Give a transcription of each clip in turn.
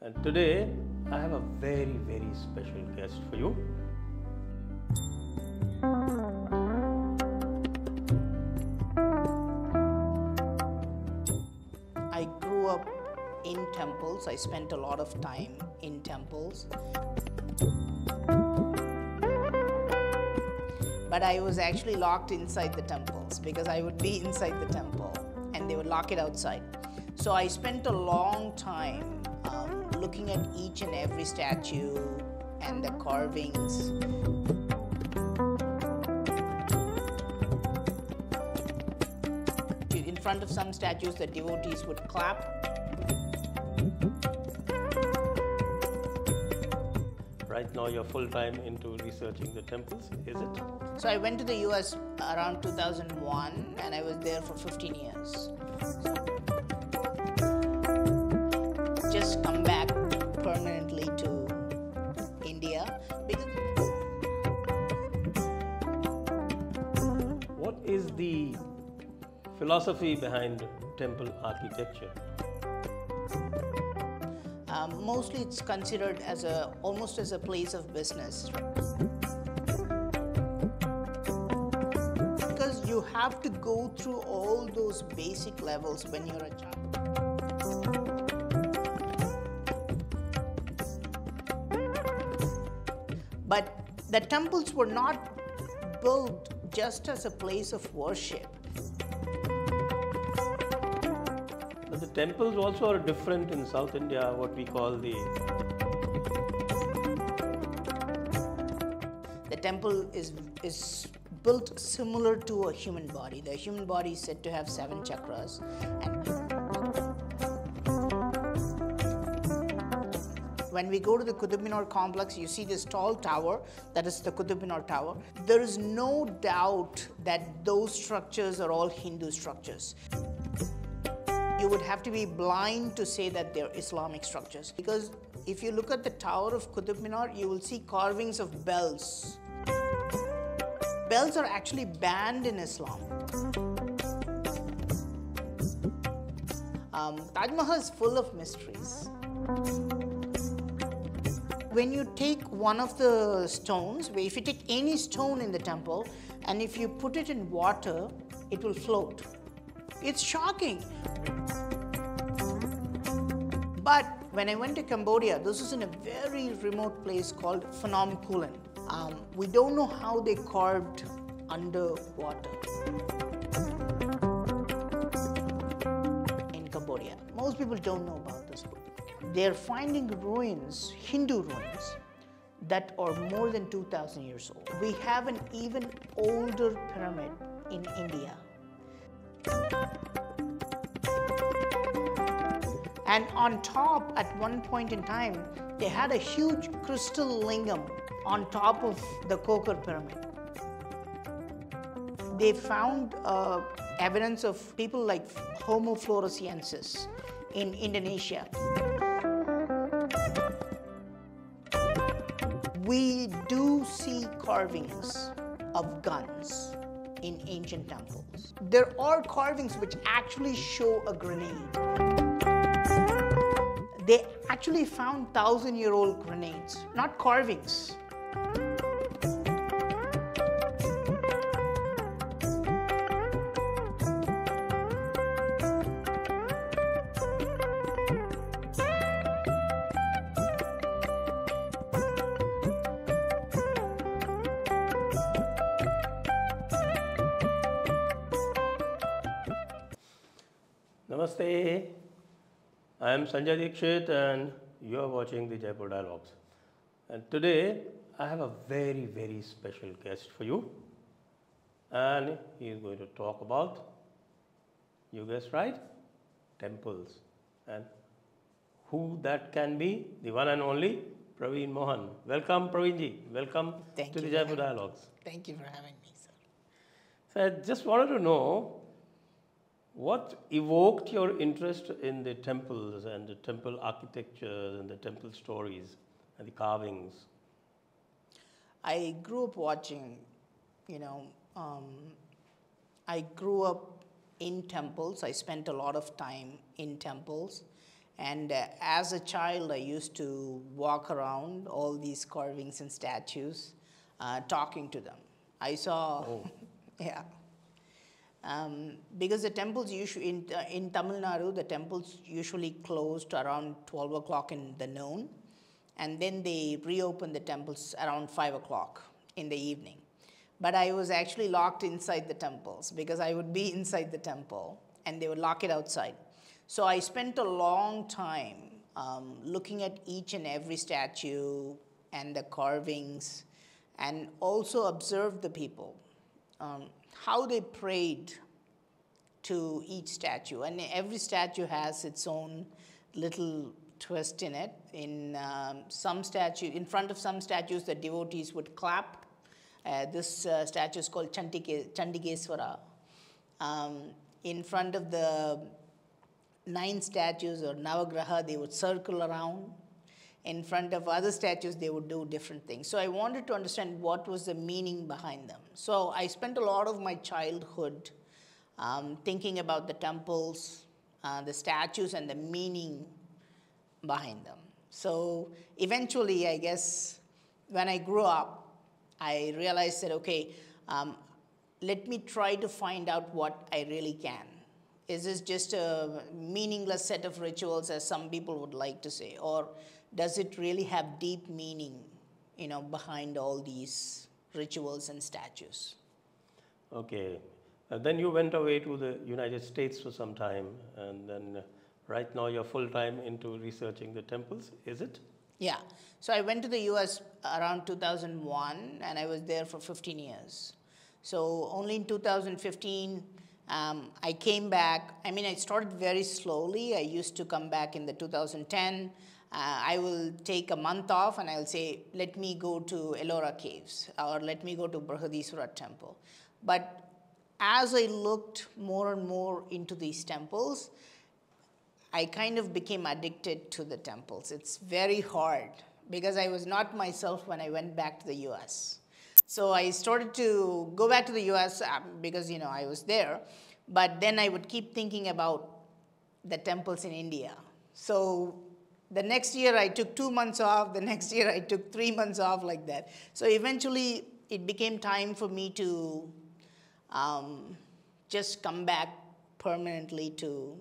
And today I have a very, very special guest for you. I grew up in temples. I spent a lot of time in temples. But I was actually locked inside the temples because I would be inside the temple and they would lock it outside. So I spent a long time looking at each and every statue and the carvings. In front of some statues, the devotees would clap. Right now you're full-time into researching the temples, is it? So I went to the US around 2001 and I was there for 15 years. Just come back permanently to India. What is the philosophy behind temple architecture? Mostly it's considered as almost as a place of business. Because you have to go through all those basic levels when you're a child. But the temples were not built just as a place of worship. But the temples also are different in South India, what we call the temple is built similar to a human body. The human body is said to have 7 chakras. And when we go to the Qutub Minar complex, you see this tall tower, that is the Qutub Minar tower. There is no doubt that those structures are all Hindu structures. You would have to be blind to say that they're Islamic structures. Because if you look at the tower of Qutub Minar, you will see carvings of bells. Bells are actually banned in Islam. Taj Mahal is full of mysteries. When you take one of the stones, if you take any stone in the temple, and if you put it in water, it will float. It's shocking. But when I went to Cambodia, this was in a very remote place called Phnom Kulen. We don't know how they carved underwater in Cambodia. Most people don't know about this. They're finding ruins, Hindu ruins, that are more than 2,000 years old. We have an even older pyramid in India. And on top, at one point in time, they had a huge crystal lingam on top of the Kokar pyramid. They found evidence of people like Homo floresiensis in Indonesia. We do see carvings of guns in ancient temples. There are carvings which actually show a grenade. They actually found 1,000-year-old grenades, not carvings. Namaste. I am Sanjay Dixit and you are watching the Jaipur Dialogues. And today I have a very, very special guest for you. And he is going to talk about, you guessed right, temples. And who that can be, the one and only Praveen Mohan. Welcome, Praveenji. Welcome to the Jaipur Dialogues. Thank you for having me, sir. So I just wanted to know, what evoked your interest in the temples and the temple architecture and the temple stories and the carvings? I grew up watching, I grew up in temples. I spent a lot of time in temples. And as a child, I used to walk around all these carvings and statues, talking to them. I saw, yeah. Because the temples usually, in Tamil Nadu, the temples usually closed around 12 o'clock in the noon, and then they reopen the temples around 5 o'clock in the evening. But I was actually locked inside the temples because I would be inside the temple and they would lock it outside. So I spent a long time looking at each and every statue and the carvings, and also observed the people, how they prayed to each statue. And every statue has its own little twist in it. In front of some statues, the devotees would clap. This statue is called Chandigeswara. In front of the 9 statues or Navagraha, they would circle around. In front of other statues, they would do different things. So I wanted to understand what was the meaning behind them. So I spent a lot of my childhood thinking about the temples, the statues, and the meaning behind them. So eventually, I guess, when I grew up, I realized that, okay, let me try to find out what I really can. Is this just a meaningless set of rituals, as some people would like to say, or does it really have deep meaning, behind all these rituals and statues? Okay. Then you went away to the United States for some time, and then right now you're full-time into researching the temples, is it? Yeah. So I went to the US around 2001, and I was there for 15 years. So only in 2015, I came back. I mean, I started very slowly. I used to come back in the 2010. I will take a month off and I will say, let me go to Ellora Caves or let me go to Brihadeeswara Temple. But as I looked more and more into these temples, I kind of became addicted to the temples. It's very hard because I was not myself when I went back to the US. So I started to go back to the US because, I was there. But then I would keep thinking about the temples in India. So the next year I took 2 months off. The next year I took 3 months off, like that. So eventually it became time for me to just come back permanently to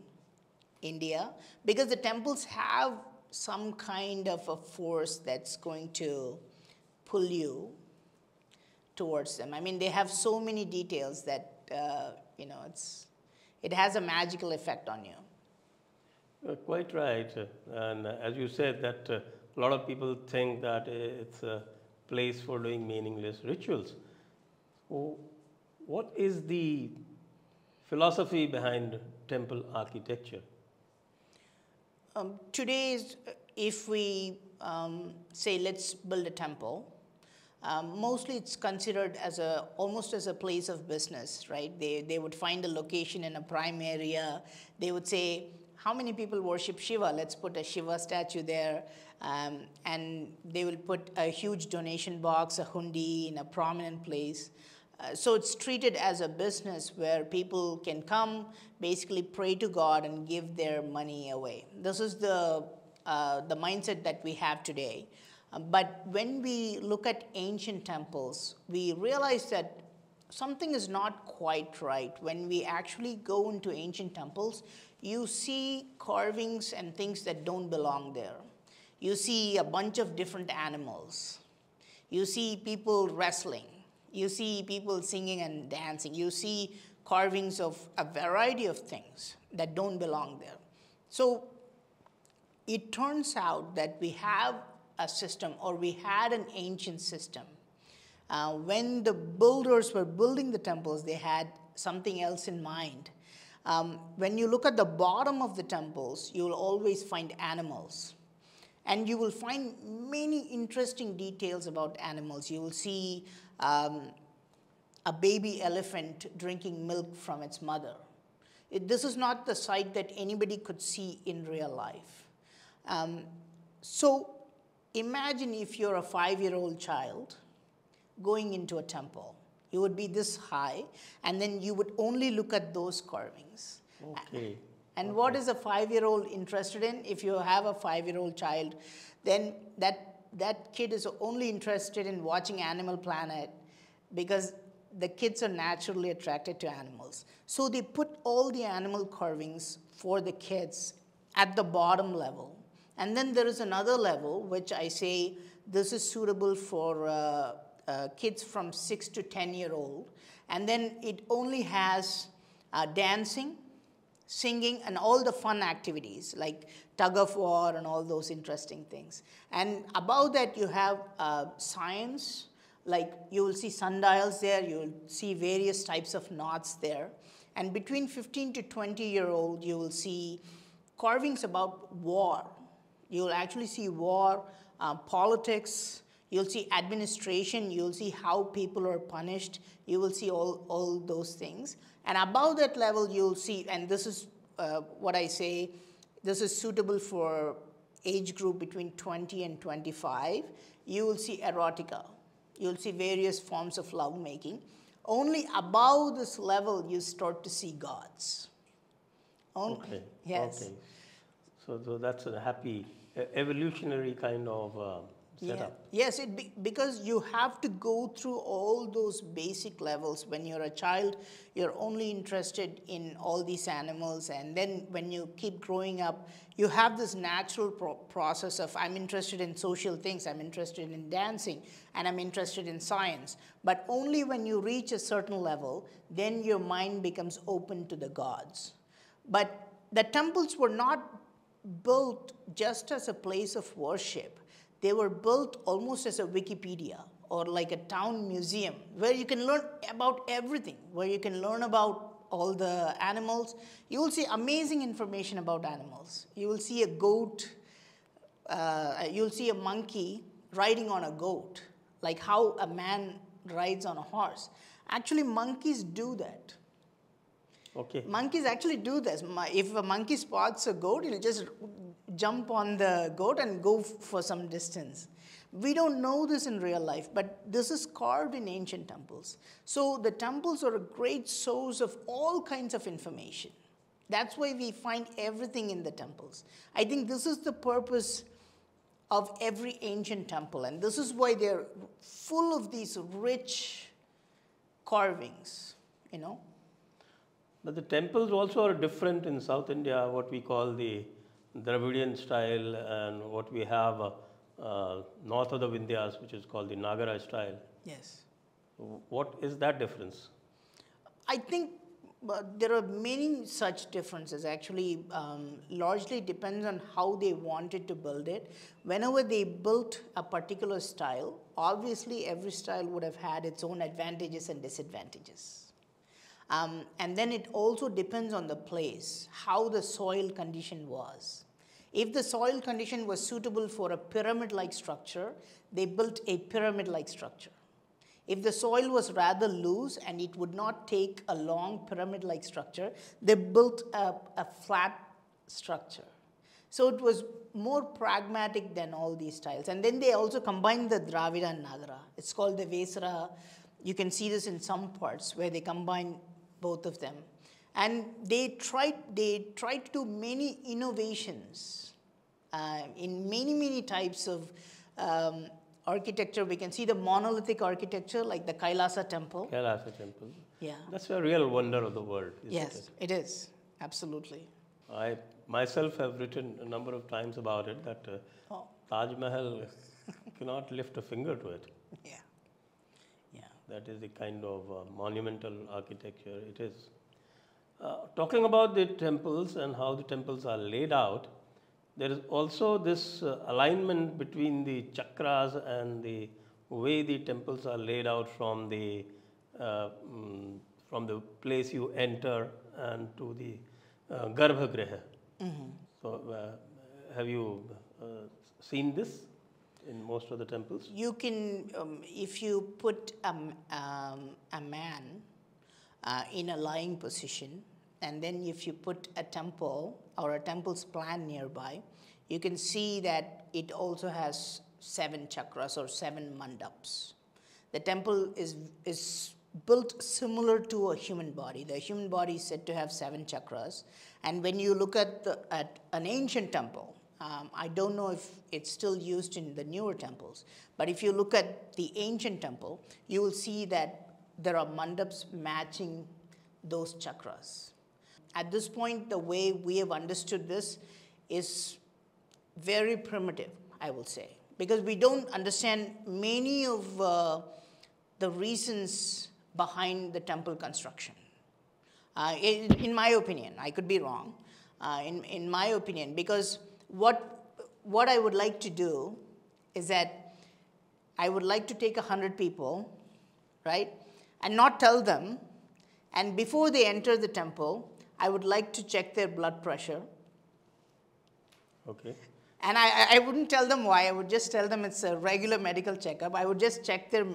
India, because the temples have some kind of a force that's going to pull you towards them. I mean, they have so many details that, it has a magical effect on you. Quite right. And as you said, that a lot of people think that it's a place for doing meaningless rituals. So what is the philosophy behind temple architecture? Today, if we say, let's build a temple, mostly it's considered as almost as a place of business, right? They would find a location in a prime area. They would say, how many people worship Shiva? Let's put a Shiva statue there. And they will put a huge donation box, a hundi, in a prominent place. So it's treated as a business where people can come, basically pray to God and give their money away. This is the mindset that we have today. But when we look at ancient temples, we realize that something is not quite right. When we actually go into ancient temples, you see carvings and things that don't belong there. You see a bunch of different animals. You see people wrestling. You see people singing and dancing. You see carvings of a variety of things that don't belong there. So it turns out that we have a system, or we had an ancient system. When the builders were building the temples, they had something else in mind. When you look at the bottom of the temples, you will always find animals. And you will find many interesting details about animals. You will see a baby elephant drinking milk from its mother. This is not the sight that anybody could see in real life. So imagine if you're a 5-year-old child going into a temple. You would be this high, and then you would only look at those carvings. Okay. And what is a 5-year-old interested in? If you have a 5-year-old child, then that kid is only interested in watching Animal Planet because the kids are naturally attracted to animals. So they put all the animal carvings for the kids at the bottom level. And then there is another level which I say this is suitable for kids from 6 to 10-year-old. And then it only has dancing, singing, and all the fun activities like tug of war and all those interesting things. And above that you have science, like you will see sundials there, you will see various types of knots there. And between 15 to 20-year-old, you will see carvings about war. You will actually see war, politics, you'll see administration, you'll see how people are punished, you will see all those things. And above that level, you'll see, and this is what I say, this is suitable for age group between 20 and 25. You will see erotica. You'll see various forms of lovemaking. Only above this level, you start to see gods. Okay. Yes. Okay. So that's a happy evolutionary kind of setup. Yeah. Yes, because you have to go through all those basic levels. When you're a child, you're only interested in all these animals, and then when you keep growing up, you have this natural process of I'm interested in social things, I'm interested in dancing, and I'm interested in science. But only when you reach a certain level, then your mind becomes open to the gods. But the temples were not built just as a place of worship. They were built almost as a Wikipedia or like a town museum where you can learn about everything, where you can learn about all the animals. You will see amazing information about animals. You will see a goat, you'll see a monkey riding on a goat, like how a man rides on a horse. Actually, monkeys do that. Okay. Monkeys actually do this. If a monkey spots a goat, it'll just jump on the goat and go for some distance. We don't know this in real life, but this is carved in ancient temples. So the temples are a great source of all kinds of information. That's why we find everything in the temples. I think this is the purpose of every ancient temple, and this is why they're full of these rich carvings, you know. But the temples also are different in South India, what we call the Dravidian style, and what we have north of the Vindhyas, which is called the Nagara style. Yes. What is that difference? I think there are many such differences. Actually, largely depends on how they wanted to build it. Whenever they built a particular style, obviously every style would have had its own advantages and disadvantages. And then it also depends on the place, how the soil condition was. If the soil condition was suitable for a pyramid-like structure, they built a pyramid-like structure. If the soil was rather loose and it would not take a long pyramid-like structure, they built a flat structure. So it was more pragmatic than all these styles. And then they also combined the Dravida and Nagara. It's called the Vesara. You can see this in some parts where they combine both of them. And they tried to do many innovations in many types of architecture. We can see the monolithic architecture like the Kailasa temple. Kailasa temple. Yeah. That's a real wonder of the world, isn't it? Yes, it is. Absolutely. I myself have written a number of times about it that Taj Mahal cannot lift a finger to it. Yeah. That is the kind of monumental architecture it is. Talking about the temples and how the temples are laid out, there is also this alignment between the chakras and the way the temples are laid out from the place you enter and to the Garbhagriha. Mm-hmm. So, have you seen this in most of the temples? You can, if you put a man in a lying position, and then if you put a temple or a temple's plan nearby, you can see that it also has 7 chakras or 7 mandaps. The temple is built similar to a human body. The human body is said to have 7 chakras. And when you look at an ancient temple, I don't know if it's still used in the newer temples, but if you look at the ancient temple, you will see that there are mandaps matching those chakras. At this point, the way we have understood this is very primitive, I will say, because we don't understand many of the reasons behind the temple construction. In my opinion, I could be wrong, in my opinion, because what I would like to do is that I would like to take 100 people, right, and not tell them, and before they enter the temple, I would like to check their blood pressure. Okay. And I wouldn't tell them why. I would just tell them it's a regular medical checkup. I would just check their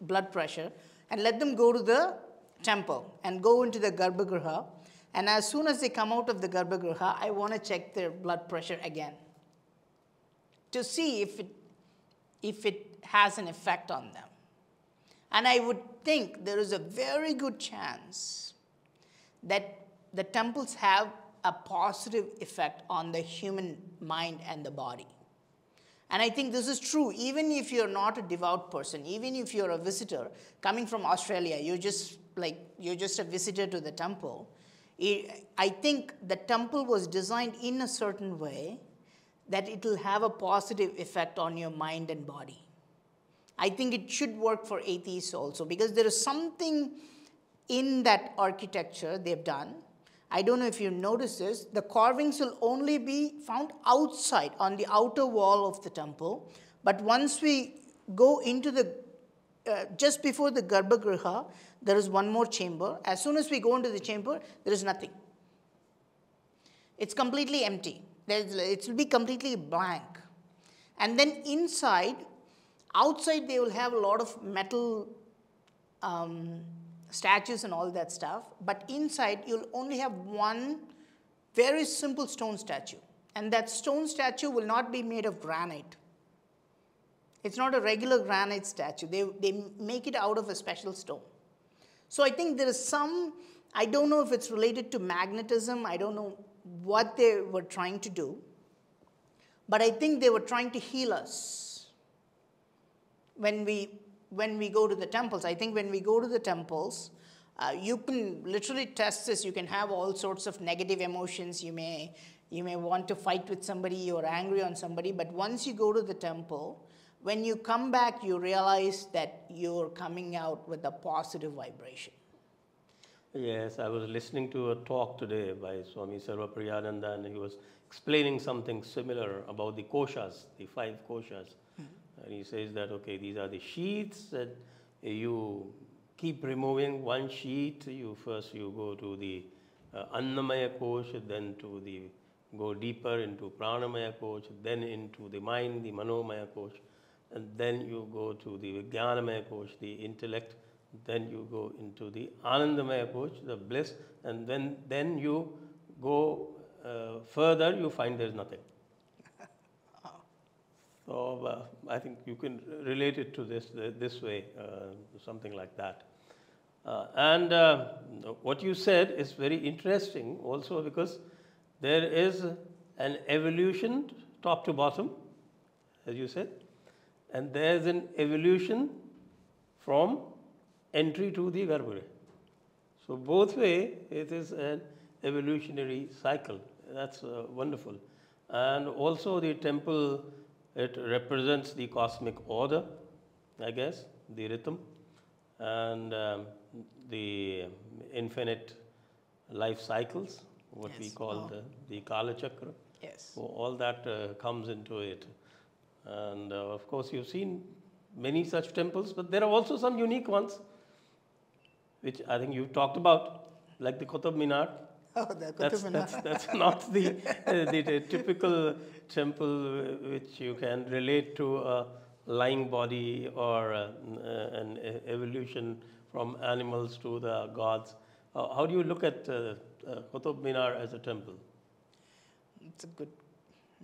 blood pressure and let them go to the temple and go into the Garbhagriha. And as soon as they come out of the Garbhagriha, I want to check their blood pressure again to see if it has an effect on them. And I would think there is a very good chance that the temples have a positive effect on the human mind and the body. And I think this is true even if you're not a devout person, even if you're a visitor coming from Australia, you're just a visitor to the temple. I think the temple was designed in a certain way that it will have a positive effect on your mind and body. I think it should work for atheists also, because there is something in that architecture they've done. I don't know if you noticed this, the carvings will only be found outside on the outer wall of the temple. But once we go into the, just before the Garbhagriha, there is one more chamber. As soon as we go into the chamber, there is nothing. It's completely empty. It will be completely blank. And then inside, outside they will have a lot of metal statues and all that stuff, but inside you'll only have one very simple stone statue. And that stone statue will not be made of granite. It's not a regular granite statue. They make it out of a special stone. So I think there is some, I don't know if it's related to magnetism, I don't know what they were trying to do, but I think they were trying to heal us when we go to the temples. I think when we go to the temples, you can literally test this. You can have all sorts of negative emotions. You may want to fight with somebody, you're angry on somebody, but once you go to the temple, when you come back, you realize that you're coming out with a positive vibration. Yes, I was listening to a talk today by Swami Sarvapriyananda, and he was explaining something similar about the koshas, the 5 koshas. And he says that, okay, these are the sheaths that you keep removing one sheath. First you go to the Annamaya Kosha, then go deeper into Pranamaya Kosha, then into the mind, the Manomaya Kosha, and then you go to the Vijnanamaya Kosha, the intellect, then you go into the Anandamaya Kosha, the bliss, and then you go further, you find there's nothing. So I think you can relate it to this way, something like that. And what you said is very interesting also, because there is an evolution top to bottom, as you said, and there is an evolution from entry to the Garbhagriha. So both way, it is an evolutionary cycle. That's wonderful. And also the temple, it represents the cosmic order, I guess, the rhythm, and the infinite life cycles, what we call the Kala Chakra. Yes. So all that comes into it. And of course, you've seen many such temples, but there are also some unique ones, which I think you've talked about, like the Qutub Minar. Oh, the Qutub Minar. That's not the typical temple which you can relate to a lying body or an evolution from animals to the gods. How do you look at Qutub Minar as a temple? It's a good.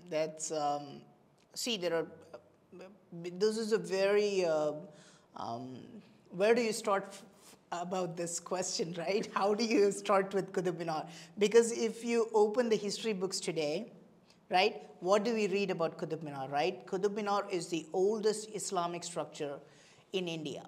That's see. There are. This is a very. Where do you start about this question, right? How do you start with Qutub Minar? Because if you open the history books today, right, what do we read about Qutub Minar, right? Qutub Minar is the oldest Islamic structure in India.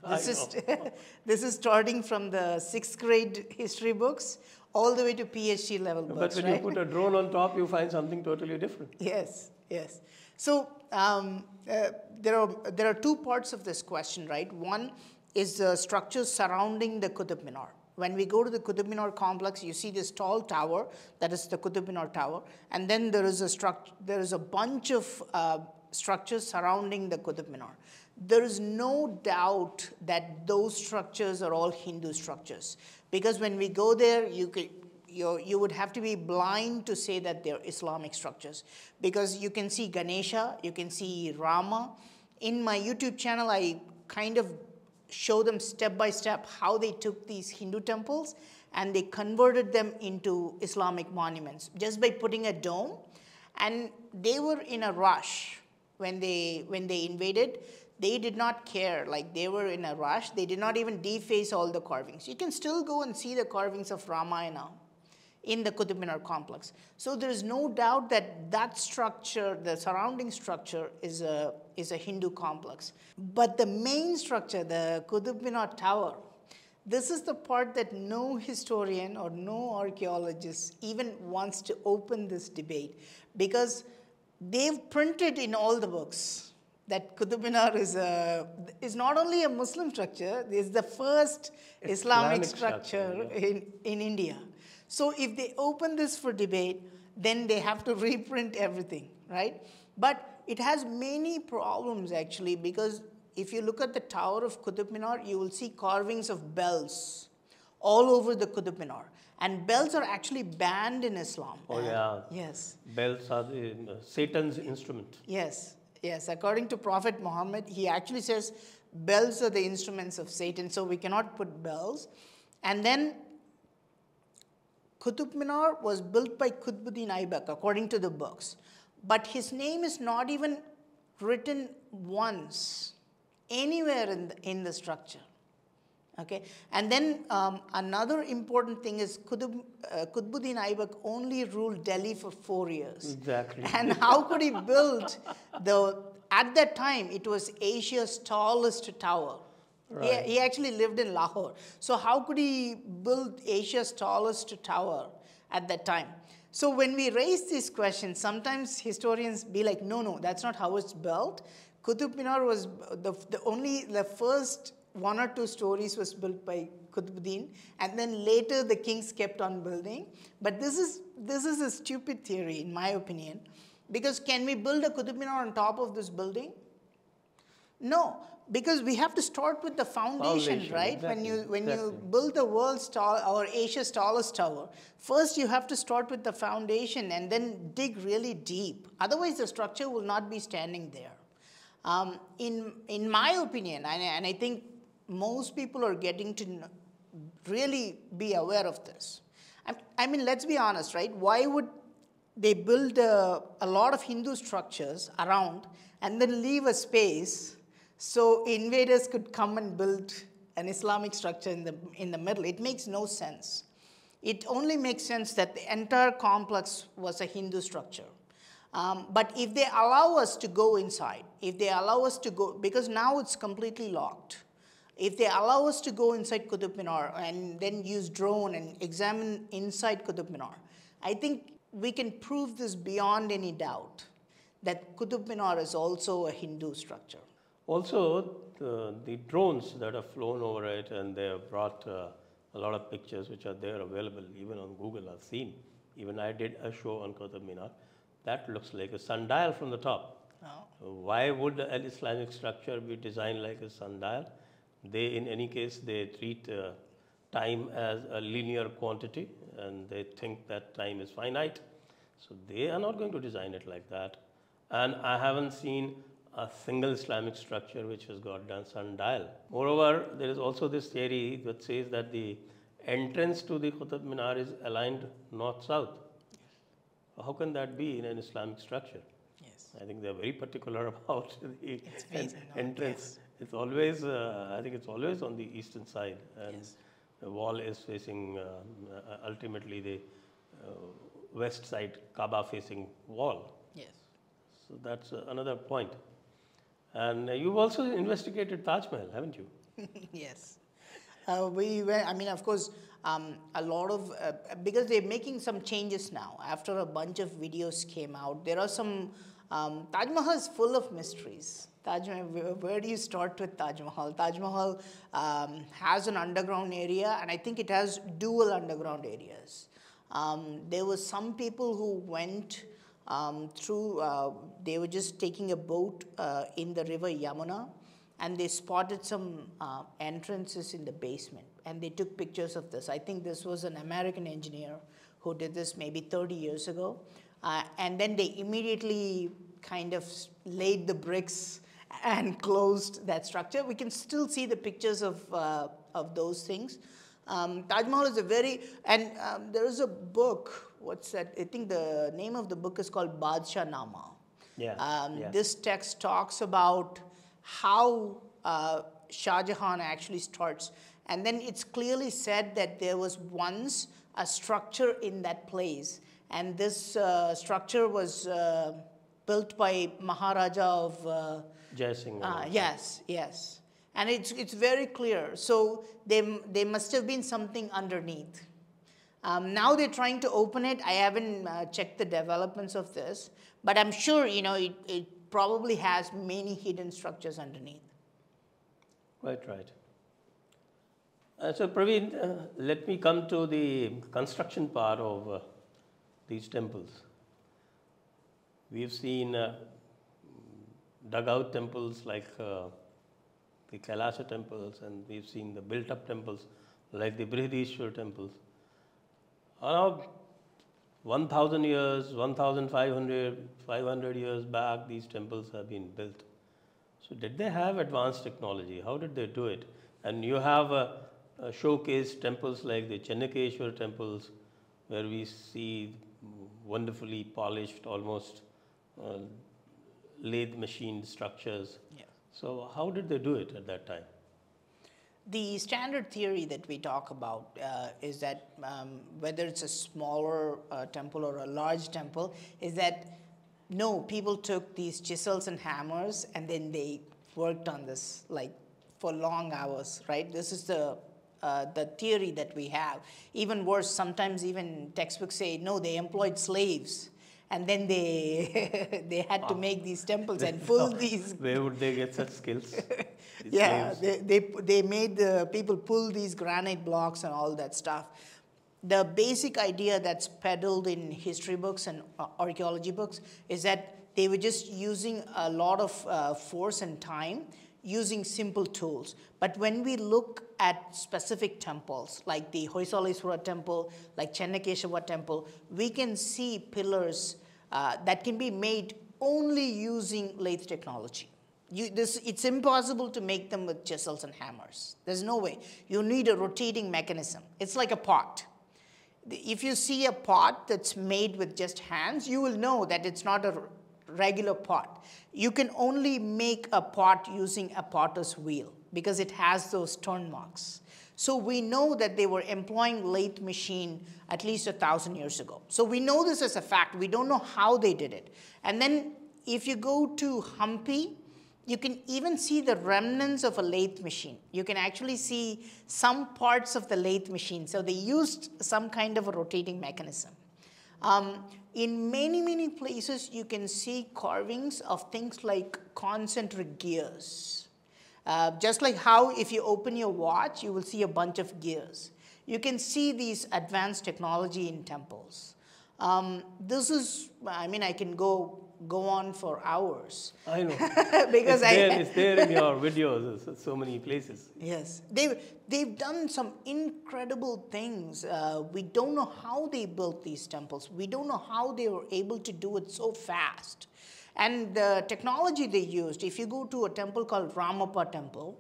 This is starting from the 6th grade history books all the way to PhD level books, But when you put a drone on top, you find something totally different. Yes, yes. So there are two parts of this question, right? One is the structures surrounding the Qutub Minar. When we go to the Qutub Minar complex, you see this tall tower, that is the Qutub Minar tower, and then there is a bunch of structures surrounding the Qutub Minar. There is no doubt that those structures are all Hindu structures, because when we go there, you would have to be blind to say that they're Islamic structures, because you can see Ganesha, you can see Rama. In my YouTube channel, I kind of show them step by step how they took these Hindu temples and they converted them into Islamic monuments just by putting a dome. And they were in a rush when they invaded. They did not care, like they were in a rush. They did not even deface all the carvings. You can still go and see the carvings of Ramayana in the Qutub Minar complex. So there is no doubt that that structure, the surrounding structure, is a Hindu complex. But the main structure, the Qutub Minar tower, this is the part that no historian or no archaeologist even wants to open this debate, because they've printed in all the books that Qutub Minar is not only a Muslim structure, it's the first Islamic structure in India. So if they open this for debate, then they have to reprint everything, right? But it has many problems actually, because if you look at the tower of Qutub Minar, you will see carvings of bells all over the Qutub Minar. And bells are actually banned in Islam. Oh yeah. Yes. Bells are Satan's instrument. Yes, yes. According to Prophet Muhammad, he actually says bells are the instruments of Satan, so we cannot put bells. And then Qutub Minar was built by Qutbuddin Aibak, according to the books. But his name is not even written once anywhere in the structure. Okay? And then another important thing is Qutbuddin Aibak only ruled Delhi for 4 years. Exactly. And how could he build at that time, it was Asia's tallest tower. Right. He actually lived in Lahore. So how could he build Asia's tallest tower at that time? So when we raise these questions, sometimes historians be like, no, that's not how it's built. Qutub Minar was the first 1 or 2 stories was built by Qutbuddin, and then later the kings kept on building. But this is a stupid theory, in my opinion, because can we build a Qutub Minar on top of this building? No, because we have to start with the foundation, right? Exactly, when you build the world's or Asia's tallest tower, first you have to start with the foundation and then dig really deep. Otherwise, the structure will not be standing there. In my opinion, and I think most people are getting to really be aware of this. I mean, let's be honest, right? Why would they build a lot of Hindu structures around and then leave a space so invaders could come and build an Islamic structure in the middle? It makes no sense. It only makes sense that the entire complex was a Hindu structure. But if they allow us to go inside, if they allow us to go, because now it's completely locked. If they allow us to go inside Qutub Minar and then use drone and examine inside Qutub Minar, I think we can prove this beyond any doubt, that Qutub Minar is also a Hindu structure. Also, the drones that have flown over it, and they have brought a lot of pictures which are there available even on Google. I've seen. Even I did a show on Qutub Minar. That looks like a sundial from the top. Oh. Why would an Islamic structure be designed like a sundial? In any case, they treat time as a linear quantity, and they think that time is finite. So they are not going to design it like that. And I haven't seen a single Islamic structure which has got done sundial. Moreover, there is also this theory that says that the entrance to the Qutub Minar is aligned north-south. How can that be in an Islamic structure? Yes. I think they are very particular about the entrance. It's always, I think it's always on the eastern side, and Yes. the wall is facing ultimately the west side, Kaaba facing wall. Yes. So that's another point. And you've also investigated Taj Mahal, haven't you? Yes. We were, I mean, of course, a lot of, because they're making some changes now. After a bunch of videos came out, there are some, Taj Mahal is full of mysteries. Taj Mahal, where do you start with Taj Mahal? Taj Mahal has an underground area, and I think it has dual underground areas. There were some people who went through, they were just taking a boat in the river Yamuna, and they spotted some entrances in the basement, and they took pictures of this. I think this was an American engineer who did this maybe 30 years ago. And then they immediately kind of laid the bricks and closed that structure. We can still see the pictures of those things. Taj Mahal is a very, and there is a book, what's that? I think the name of the book is called Badshah Nama. Yeah. This text talks about how Shah Jahan actually starts. And then it's clearly said that there was once a structure in that place. And this structure was built by Maharaja of... Jai Singh. Yes, yes. And it's very clear. So there must have been something underneath. Now they're trying to open it. I haven't checked the developments of this. But I'm sure, you know, it probably has many hidden structures underneath. Quite right. So Praveen, let me come to the construction part of these temples. We've seen dugout temples like the Kailasha temples, and we've seen the built-up temples like the Brihadeeswara temples. Around 1,000 years, 500 years back, these temples have been built. So did they have advanced technology? How did they do it? And you have showcase temples like the Chennakeshwar temples, where we see wonderfully polished, almost lathe machined structures. Yeah. So how did they do it at that time? The standard theory that we talk about is that whether it's a smaller temple or a large temple, is that no, people took these chisels and hammers and then they worked on this like for long hours, right? This is the theory that we have. Even worse, sometimes even textbooks say, no, they employed slaves. And then they had to make these temples and pull these. Where would they get such skills? Yeah, they made the people pull these granite blocks and all that stuff. The basic idea that's peddled in history books and archaeology books is that they were just using a lot of force and time using simple tools. But when we look at specific temples, like the Hoysaleswara temple, like Chennakeshwar temple, we can see pillars that can be made only using lathe technology. It's impossible to make them with chisels and hammers. There's no way. You need a rotating mechanism. It's like a pot. If you see a pot that's made with just hands, you will know that it's not a regular pot. You can only make a pot using a potter's wheel because it has those turn marks. So we know that they were employing lathe machine at least 1,000 years ago. So we know this as a fact. We don't know how they did it. And then if you go to Hampi, you can even see the remnants of a lathe machine. You can actually see some parts of the lathe machine. So they used some kind of a rotating mechanism. In many, many places, you can see carvings of things like concentric gears. Just like how if you open your watch, you will see a bunch of gears. You can see these advanced technology in temples. This is, I mean, I can go on for hours. I know. Because it's there in your videos, so many places. Yes. They've done some incredible things. We don't know how they built these temples. We don't know how they were able to do it so fast. And the technology they used, if you go to a temple called Ramappa temple,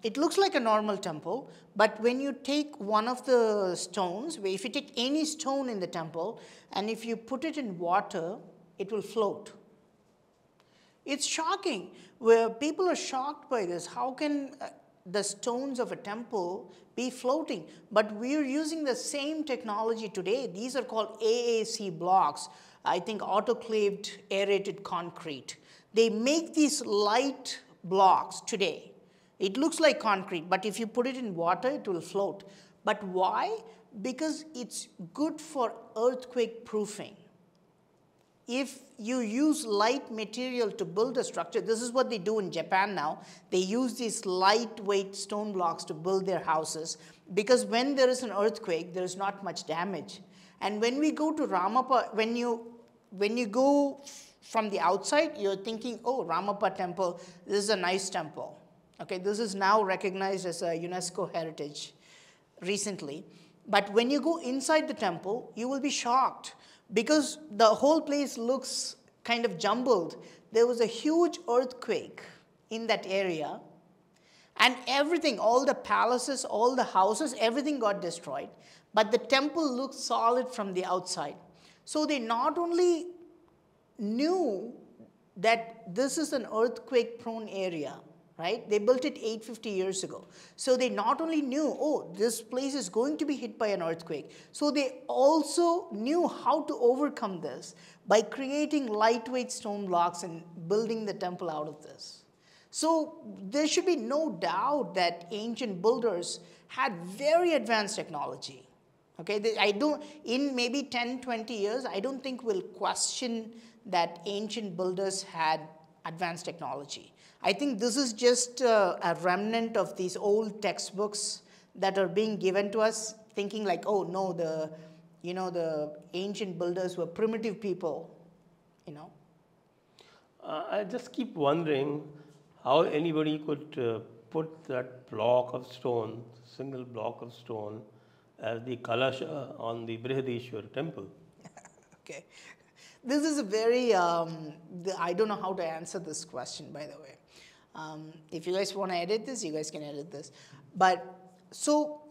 it looks like a normal temple, but when you take one of the stones, if you take any stone in the temple, and if you put it in water, it will float. It's shocking, where people are shocked by this. How can the stones of a temple be floating? But we're using the same technology today. These are called AAC blocks, I think autoclaved aerated concrete. They make these light blocks today. It looks like concrete, but if you put it in water, it will float. But why? Because it's good for earthquake proofing. If you use light material to build a structure, this is what they do in Japan now. They use these lightweight stone blocks to build their houses, because when there is an earthquake, there is not much damage. And when we go to Ramappa, when you go from the outside, you're thinking, oh, Ramappa temple, this is a nice temple. Okay, this is now recognized as a UNESCO heritage recently. But when you go inside the temple, you will be shocked, because the whole place looks kind of jumbled. There was a huge earthquake in that area, and everything, all the palaces, all the houses, everything got destroyed. But the temple looked solid from the outside. So they not only knew that this is an earthquake-prone area, right? They built it 850 years ago. So they not only knew, oh, this place is going to be hit by an earthquake. So they also knew how to overcome this by creating lightweight stone blocks and building the temple out of this. So there should be no doubt that ancient builders had very advanced technology. Okay, in maybe 10, 20 years, I don't think we'll question that ancient builders had advanced technology. I think this is just a remnant of these old textbooks that are being given to us, thinking like, oh no, the ancient builders were primitive people, I just keep wondering how anybody could put that block of stone, single block of stone, as the Kalasha on the Brihadeeswara Temple. Okay. This is a very, I don't know how to answer this question, by the way. If you guys want to edit this, you guys can edit this. But so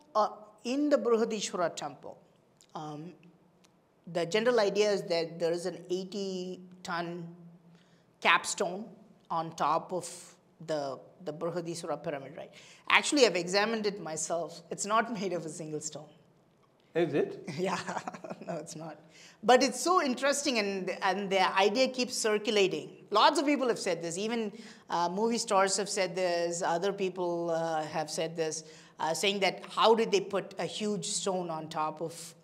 in the Brihadeeswara Temple, the general idea is that there is an 80-ton capstone on top of the Brihadeeswara pyramid, right? Actually, I've examined it myself. It's not made of a single stone. Is it? Yeah, no, it's not. But it's so interesting, and the idea keeps circulating. Lots of people have said this. Even movie stars have said this. Other people have said this, saying that how did they put a huge stone on top of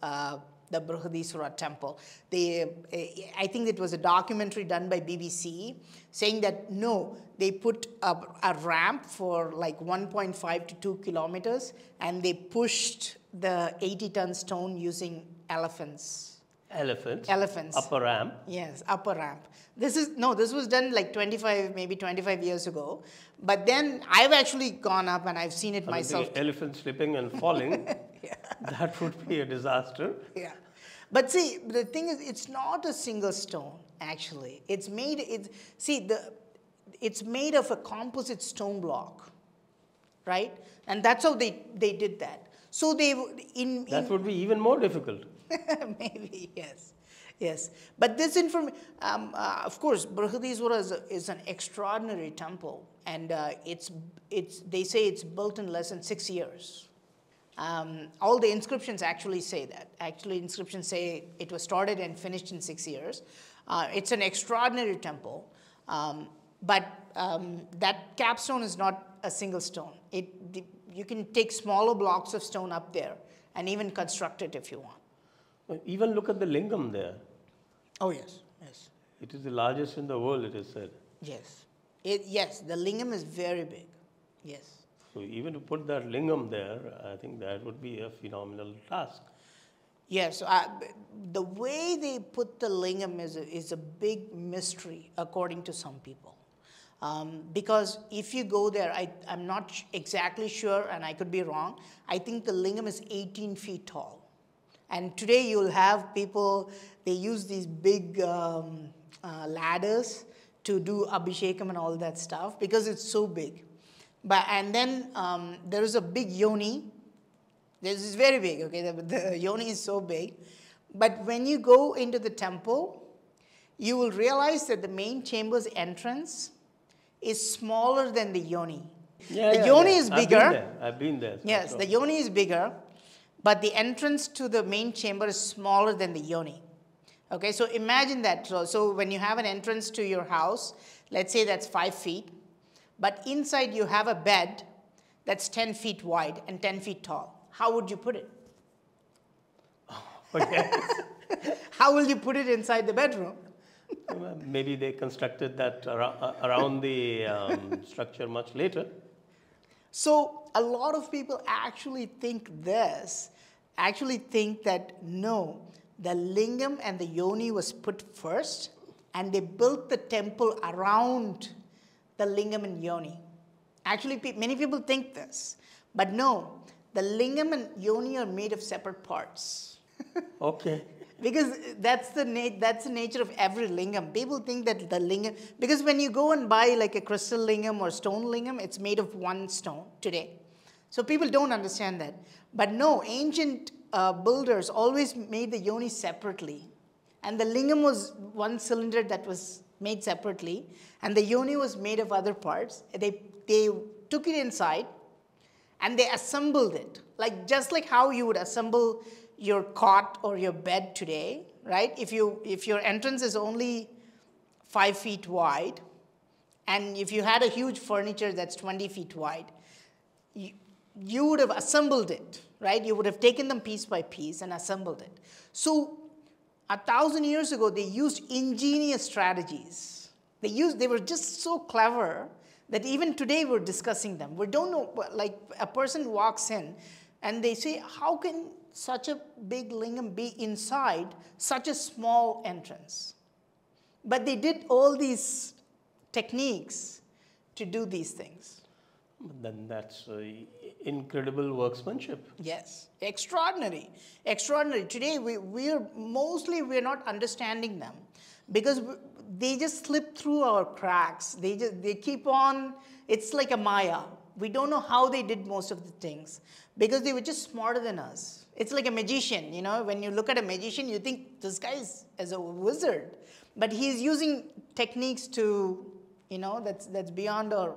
the Brihadeeswara Temple? I think it was a documentary done by BBC saying that no, they put a ramp for like 1.5 to 2 kilometers, and they pushed the 80-ton stone using elephants. Elephants. Upper ramp. Yes, upper ramp. This was done like 25 years ago. But then I've actually gone up and I've seen it myself. The elephant slipping and falling, yeah. That would be a disaster. Yeah. But see, the thing is, it's not a single stone, actually. It's made of a composite stone block, right? And that's how they did that. So that would be even more difficult. Maybe, yes. But this information, of course, Brihadeeswara is an extraordinary temple, and they say it's built in less than 6 years. All the inscriptions actually say that. Actually, inscriptions say it was started and finished in 6 years. It's an extraordinary temple, but that capstone is not a single stone. You can take smaller blocks of stone up there and even construct it if you want. Even look at the lingam there. Oh, yes. It is the largest in the world, it is said. Yes. Yes, the lingam is very big. Yes. So even to put that lingam there, I think that would be a phenomenal task. Yes. The way they put the lingam is a big mystery, according to some people. Because if you go there, I'm not exactly sure, and I could be wrong. I think the lingam is 18 feet tall. And today you'll have people, they use these big ladders to do abhishekam and all that stuff because it's so big. And then there is a big yoni. This is very big, okay? The yoni is so big. But when you go into the temple, you will realize that the main chamber's entrance is smaller than the yoni. The yoni is bigger. I've been there. Yes, the yoni is bigger, but the entrance to the main chamber is smaller than the yoni. Okay, so imagine that. So when you have an entrance to your house, let's say that's 5 feet, but inside you have a bed that's 10 feet wide and 10 feet tall. How would you put it? Okay. How will you put it inside the bedroom? Maybe they constructed that around the structure much later. So a lot of people actually think that no, the lingam and the yoni was put first, and they built the temple around the lingam and yoni. Actually, many people think this, but no, the lingam and yoni are made of separate parts. Okay. Because that's the nature of every lingam. People think that the lingam, because when you go and buy like a crystal lingam or stone lingam, it's made of one stone today. So people don't understand that. But no, ancient builders always made the yoni separately. And the lingam was one cylinder that was made separately. And the yoni was made of other parts. They took it inside and they assembled it. Just like how you would assemble your cot or your bed today, right? If your entrance is only 5 feet wide, and if you had a huge furniture that's 20 feet wide, you would have assembled it, right? You would have taken them piece by piece and assembled it. So 1,000 years ago, they used ingenious strategies. They were just so clever that even today we're discussing them. We don't know, like a person walks in and they say, how can such a big lingam be inside such a small entrance? But they did all these techniques to do these things. Then that's incredible workmanship. Yes, extraordinary, extraordinary. Today we're not understanding them because they just slip through our cracks. They keep on. It's like a Maya. We don't know how they did most of the things because they were just smarter than us. It's like a magician, you know. When you look at a magician, you think this guy is a wizard, but he's using techniques to, you know, that's beyond our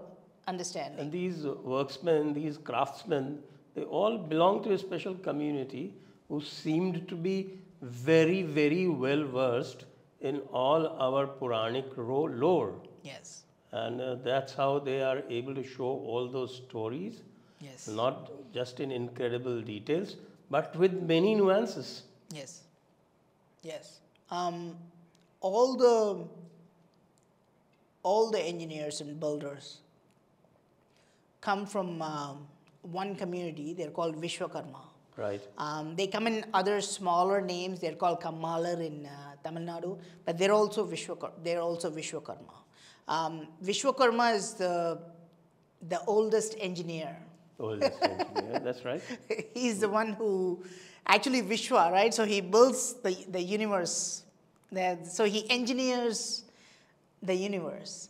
understanding. And these worksmen, these craftsmen, they all belong to a special community who seemed to be very, very well versed in all our Puranic lore. Yes. And that's how they are able to show all those stories. Yes. Not just in incredible details, but with many nuances. Yes. Yes. All the engineers and builders come from one community. They're called Vishwakarma. Right. They come in other smaller names. They're called Kammalar in Tamil Nadu, but they're also Vishwakarma. Vishwakarma is the oldest engineer. Oldest engineer, that's right. He's the one who, actually Vishwa, right? So he builds the universe. So he engineers the universe.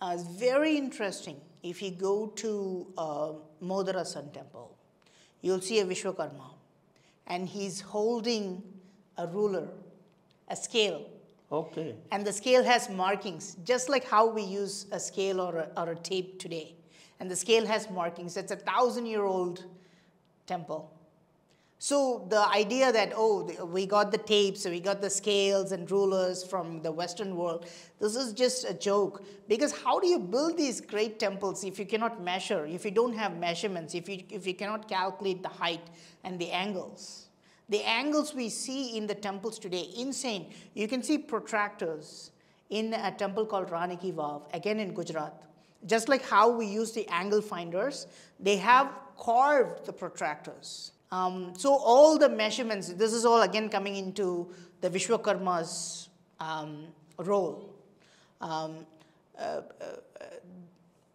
It's very interesting. If you go to Modara Sun Temple, you'll see a Vishwakarma. And he's holding a ruler, a scale. Okay. And the scale has markings, just like how we use a scale or a tape today. And the scale has markings. It's a 1,000-year-old temple. So the idea that, we got the tapes, we got the scales and rulers from the Western world, this is just a joke. Because how do you build these great temples if you cannot measure, if you don't have measurements, if you cannot calculate the height and the angles? The angles we see in the temples today, insane. You can see protractors in a temple called Rani Ki Vav, again in Gujarat. Just like how we use the angle finders, they have carved the protractors. So all the measurements, this is all again coming into the Vishwakarma's role.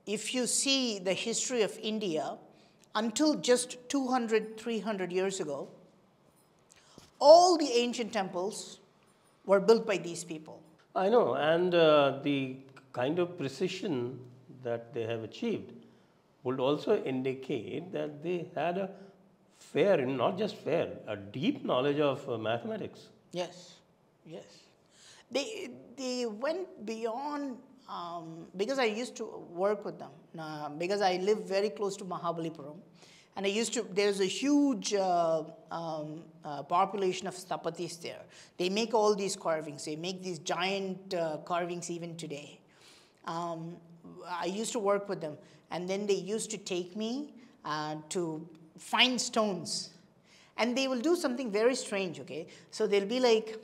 If you see the history of India, until just 200, 300 years ago, all the ancient temples were built by these people. I know, and the kind of precision that they have achieved would also indicate that they had a fair, not just fair, a deep knowledge of mathematics. Yes, yes. They went beyond, because I used to work with them, because I live very close to Mahabalipuram, and there's a huge population of Sthapatis there. They make all these carvings. They make these giant carvings even today. I used to work with them, and then they used to take me to find stones. And they will do something very strange, okay? So they'll be like,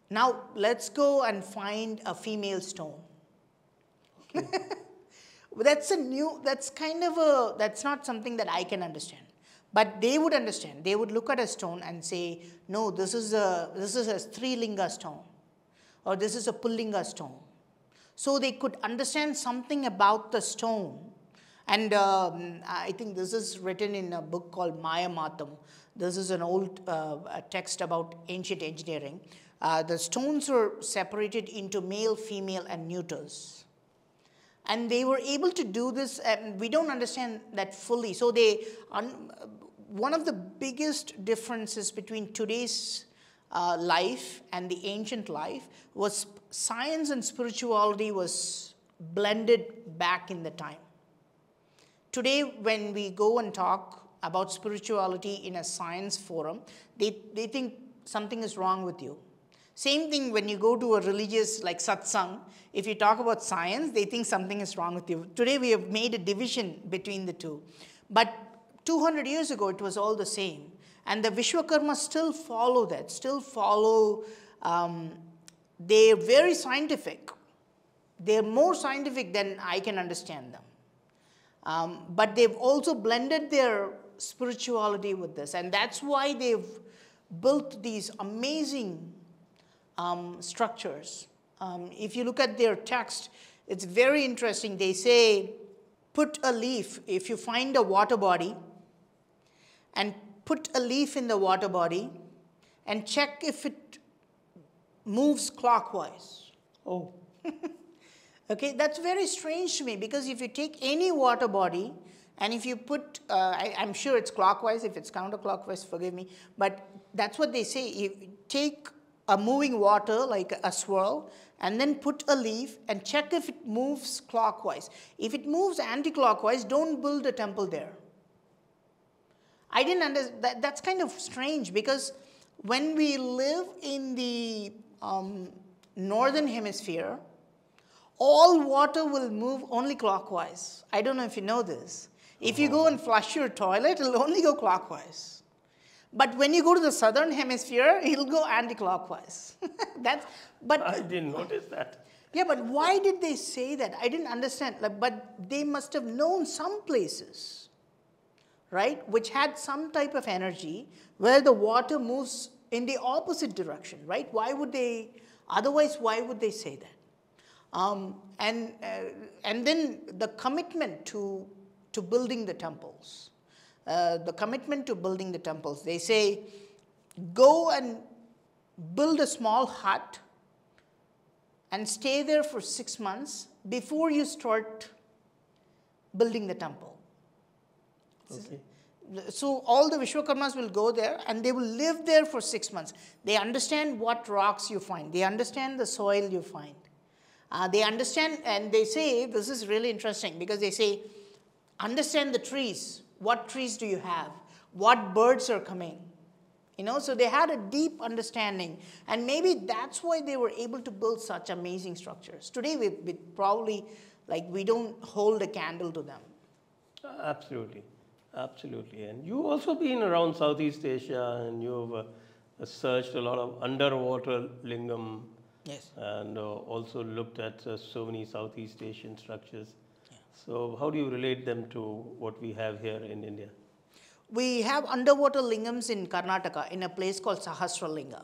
now let's go and find a female stone. Okay. That's not something that I can understand. But they would understand. They would look at a stone and say, no, this is a Strilinga stone, or this is a Pullinga stone. So they could understand something about the stone. And I think this is written in a book called Maya Matam. This is an old text about ancient engineering. The stones were separated into male, female, and neuters. And they were able to do this, and we don't understand that fully. So one of the biggest differences between today's life and the ancient life was science and spirituality was blended back in the time. Today, when we go and talk about spirituality in a science forum, they think something is wrong with you. Same thing when you go to a religious like satsang, if you talk about science, they think something is wrong with you. Today we have made a division between the two. But 200 years ago, it was all the same. And the Vishwakarmas still follow that, they're very scientific. They're more scientific than I can understand them. But they've also blended their spirituality with this. And that's why they've built these amazing structures. If you look at their text, it's very interesting. They say, put a leaf, if you find a water body, and put a leaf in the water body, and check if it moves clockwise. Oh. Okay, that's very strange to me, because if you take any water body, and if you put, I'm sure it's clockwise, if it's counterclockwise, forgive me, but that's what they say. You take a moving water, like a swirl, and then put a leaf and check if it moves clockwise. If it moves anti-clockwise, don't build a temple there. I didn't understand, that's kind of strange, because when we live in the northern hemisphere, all water will move only clockwise. I don't know if you know this. If you go and flush your toilet, it'll only go clockwise. But when you go to the southern hemisphere, it'll go anti-clockwise. I didn't notice that. Yeah, but why did they say that? I didn't understand. But they must have known some places, right, which had some type of energy where the water moves in the opposite direction, right? Why would they, otherwise, why would they say that? And then the commitment to building the temples. They say, go and build a small hut and stay there for 6 months before you start building the temple. Okay. So all the Vishwakarmas will go there and they will live there for 6 months. They understand what rocks you find. They understand the soil you find. They understand, and they say, this is really interesting, because they say, understand the trees. What trees do you have? What birds are coming? You know, so they had a deep understanding, and maybe that's why they were able to build such amazing structures. Today, we probably, we don't hold a candle to them. Absolutely, absolutely. And you've also been around Southeast Asia, and you've searched a lot of underwater lingam. Yes. And also looked at so many Southeast Asian structures. Yeah. So how do you relate them to what we have here in India? We have underwater lingams in Karnataka in a place called Sahasralinga.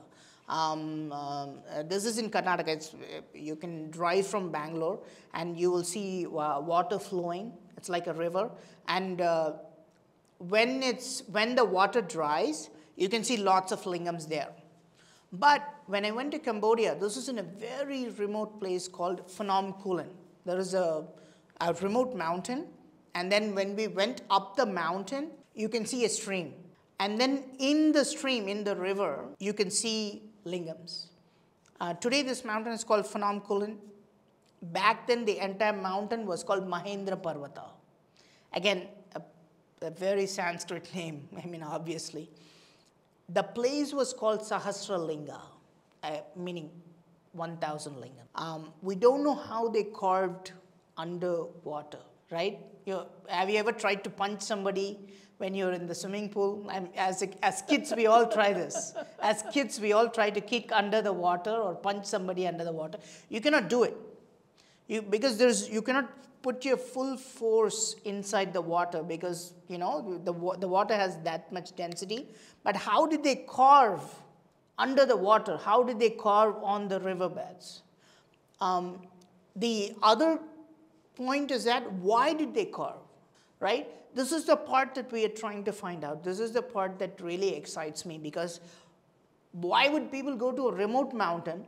This is in Karnataka. You can drive from Bangalore and you will see water flowing. It's like a river. And when the water dries, you can see lots of lingams there. But when I went to Cambodia, this is in a very remote place called Phnom Kulen. There is a remote mountain, and then when we went up the mountain, you can see a stream. And then in the stream, in the river, you can see lingams. Today this mountain is called Phnom Kulen. Back then the entire mountain was called Mahendra Parvata. Again, a very Sanskrit name, I mean obviously. The place was called Sahasra Linga, meaning 1,000 lingam. We don't know how they carved underwater, right? Have you ever tried to punch somebody when you're in the swimming pool? As kids, we all try this. As kids, we all try to kick under the water or punch somebody under the water. You cannot do it. Because you cannot put your full force inside the water because, you know, the water has that much density. But how did they carve under the water? How did they carve on the riverbeds? The other point is that why did they carve, right? This is the part that we are trying to find out. This is the part that really excites me because why would people go to a remote mountain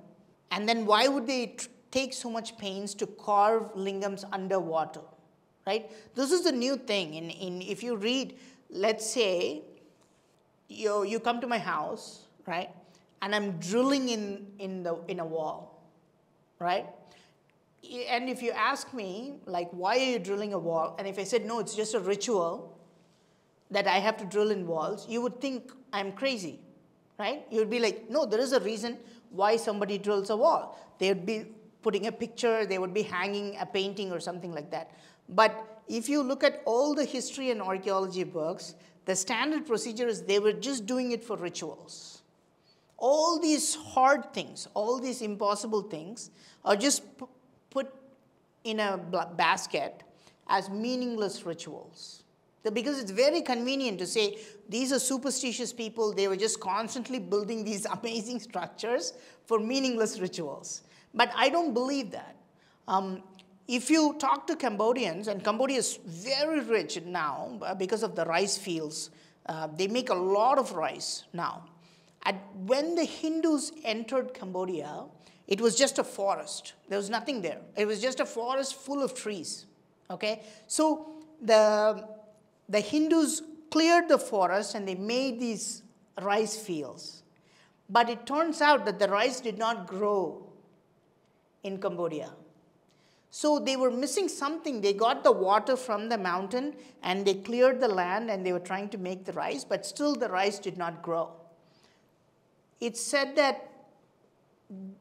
and then why would they take so much pains to carve lingams underwater, right? This is the new thing. If you read, let's say you come to my house, right? And I'm drilling in a wall, right? And if you ask me, like, why are you drilling a wall? And if I said, no, it's just a ritual that I have to drill in walls, you would think I'm crazy, right? You would be like, no, there is a reason why somebody drills a wall. They would be putting a picture, they would be hanging a painting or something like that. But if you look at all the history and archaeology books, the standard procedure is they were just doing it for rituals. All these hard things, all these impossible things are just put in a basket as meaningless rituals. Because it's very convenient to say, these are superstitious people, they were just constantly building these amazing structures for meaningless rituals. But I don't believe that. If you talk to Cambodians, and Cambodia is very rich now because of the rice fields, they make a lot of rice now. When the Hindus entered Cambodia, it was just a forest. There was nothing there. It was just a forest full of trees, okay? So the Hindus cleared the forest and they made these rice fields. But it turns out that the rice did not grow in Cambodia. So they were missing something. They got the water from the mountain and they cleared the land and they were trying to make the rice, but still the rice did not grow. It's said that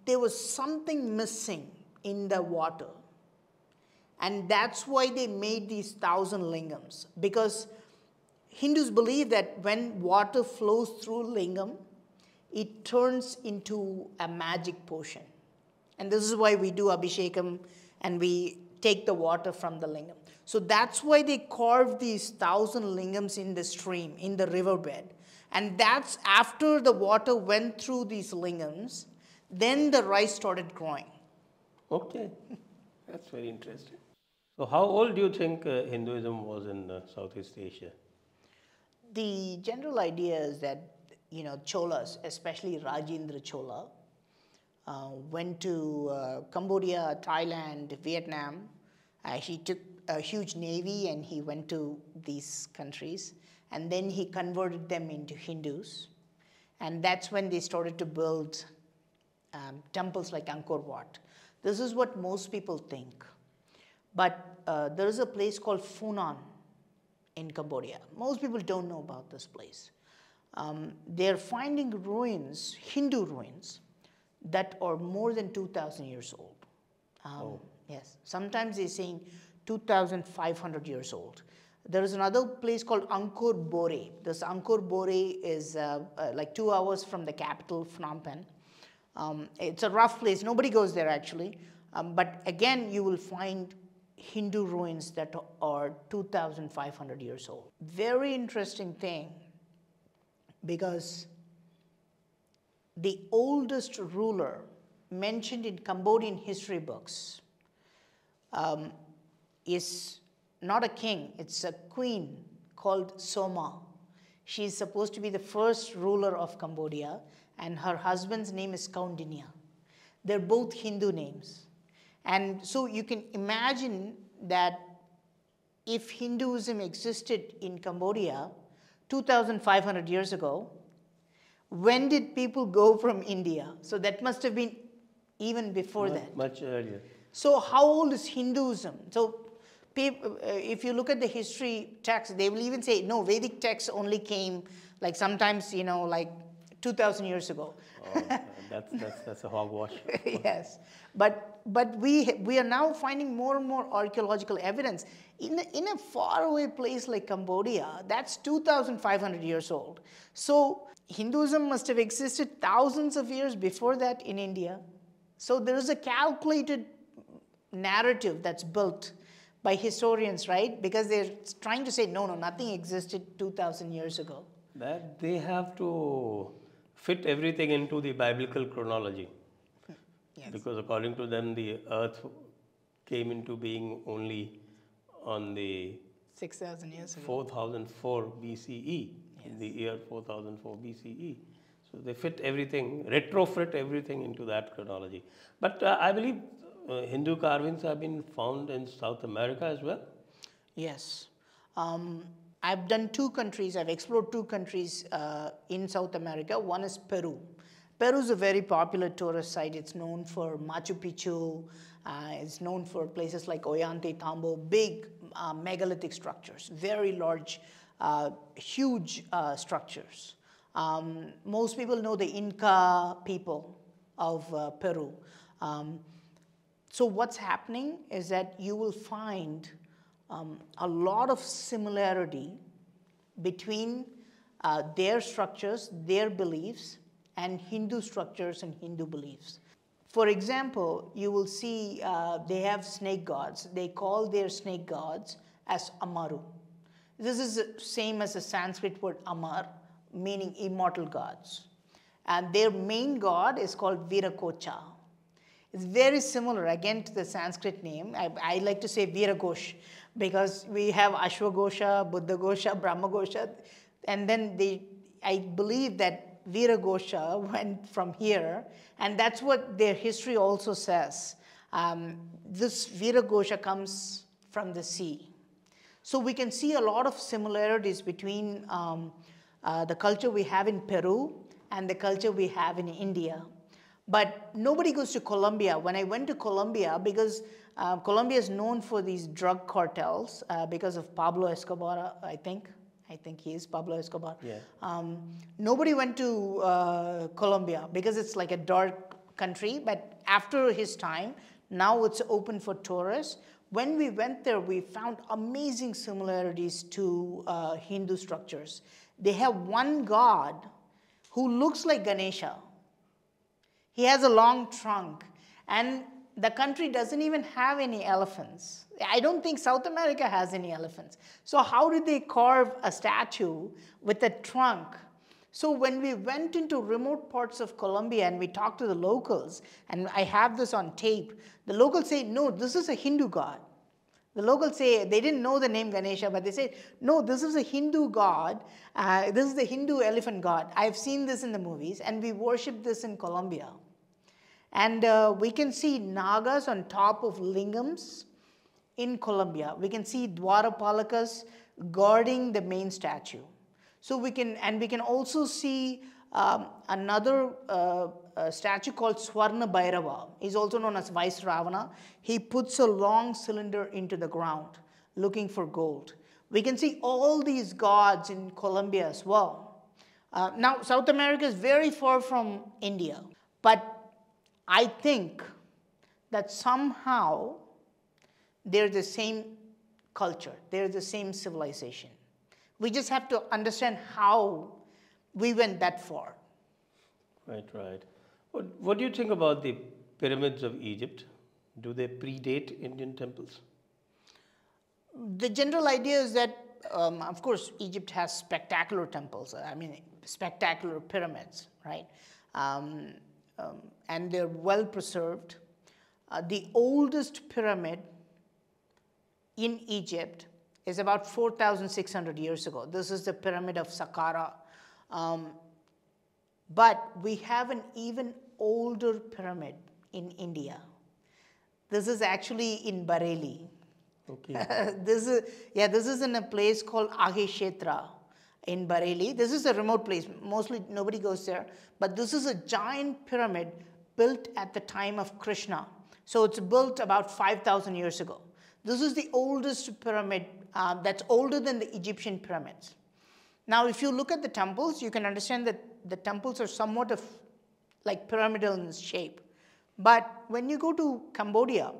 there was something missing in the water. And that's why they made these 1,000 lingams. Because Hindus believe that when water flows through lingam, it turns into a magic potion. And this is why we do abhishekam and we take the water from the lingam. So that's why they carved these 1,000 lingams in the stream, in the riverbed. And that's after the water went through these lingams, then the rice started growing. Okay, that's very interesting. So how old do you think Hinduism was in Southeast Asia? The general idea is that, you know, Cholas, especially Rajendra Chola, went to Cambodia, Thailand, Vietnam. He took a huge navy and he went to these countries. And then he converted them into Hindus. And that's when they started to build temples like Angkor Wat. This is what most people think. But there is a place called Funan in Cambodia. Most people don't know about this place. They're finding ruins, Hindu ruins, that are more than 2,000 years old. Yes, sometimes they're saying 2,500 years old. There is another place called Angkor Bore. This Angkor Bore is like 2 hours from the capital, Phnom Penh. It's a rough place. Nobody goes there actually. But again, you will find Hindu ruins that are 2,500 years old. Very interesting thing, because the oldest ruler mentioned in Cambodian history books is not a king, it's a queen called Soma. She is supposed to be the first ruler of Cambodia, and her husband's name is Kaundinya. They're both Hindu names. And so you can imagine that if Hinduism existed in Cambodia 2,500 years ago, when did people go from India? So that must have been even before that. Much earlier. So how old is Hinduism? So if you look at the history texts, they will even say, no, Vedic texts only came like sometimes, you know, like 2,000 years ago. Oh, that's a hogwash. Yes, but we are now finding more and more archaeological evidence in a faraway place like Cambodia. That's 2,500 years old. So Hinduism must have existed thousands of years before that in India. So there is a calculated narrative that's built by historians, right? Because they're trying to say, no, nothing existed 2,000 years ago. That they have to fit everything into the biblical chronology. Yes. Because according to them, the earth came into being only on the 6,000 years ago. 4004 BCE, in the year 4004 BCE. So they fit everything, retrofit everything into that chronology. But I believe Hindu carvings have been found in South America as well? Yes. I've done 2 countries, I've explored 2 countries in South America. One is Peru. Peru is a very popular tourist site. It's known for Machu Picchu. It's known for places like Ollantaytambo, big megalithic structures, very large, huge structures. Most people know the Inca people of Peru. So what's happening is that you will find a lot of similarity between their structures, their beliefs, and Hindu structures and Hindu beliefs. For example, you will see they have snake gods. They call their snake gods as Amaru. This is the same as the Sanskrit word Amar, meaning immortal gods. And their main god is called Viracocha. It's very similar, again, to the Sanskrit name. I like to say Viraghosh, because we have Ashwagosha, Buddhagosha, Brahmagosha, and then I believe that Viragosha went from here, and that's what their history also says. This Viragosha comes from the sea. So we can see a lot of similarities between the culture we have in Peru and the culture we have in India. But nobody goes to Colombia. When I went to Colombia, because Colombia is known for these drug cartels because of Pablo Escobar, I think he is Pablo Escobar. Yeah. Nobody went to Colombia because it's like a dark country. But after his time, now it's open for tourists. When we went there, we found amazing similarities to Hindu structures. They have one god who looks like Ganesha. He has a long trunk, and the country doesn't even have any elephants. I don't think South America has any elephants. So how did they carve a statue with a trunk? So when we went into remote parts of Colombia and we talked to the locals, and I have this on tape, the locals say, no, this is a Hindu god. The locals say, they didn't know the name Ganesha, but they say, no, this is a Hindu god. This is the Hindu elephant god. I've seen this in the movies, and we worship this in Colombia. And we can see Nagas on top of Lingams in Colombia. We can see Dwarapalakas guarding the main statue. So we can also see another statue called Swarna Bhairava. He's also known as Vice Ravana. He puts a long cylinder into the ground looking for gold. We can see all these gods in Colombia as well. Now, South America is very far from India, but I think that somehow they're the same culture, they're the same civilization. We just have to understand how we went that far. Right, right. What do you think about the pyramids of Egypt? Do they predate Indian temples? The general idea is that, of course, Egypt has spectacular temples, spectacular pyramids, right? And they're well preserved. The oldest pyramid in Egypt is about 4,600 years ago. This is the pyramid of Saqqara. But we have an even older pyramid in India. This is actually in Bareilly. Okay. This is in a place called Ageshetra in Bareilly. This is a remote place. Mostly nobody goes there. But this is a giant pyramid built at the time of Krishna. So it's built about 5,000 years ago. This is the oldest pyramid that's older than the Egyptian pyramids. Now, if you look at the temples, you can understand that the temples are somewhat of like pyramidal in shape. But when you go to Cambodia,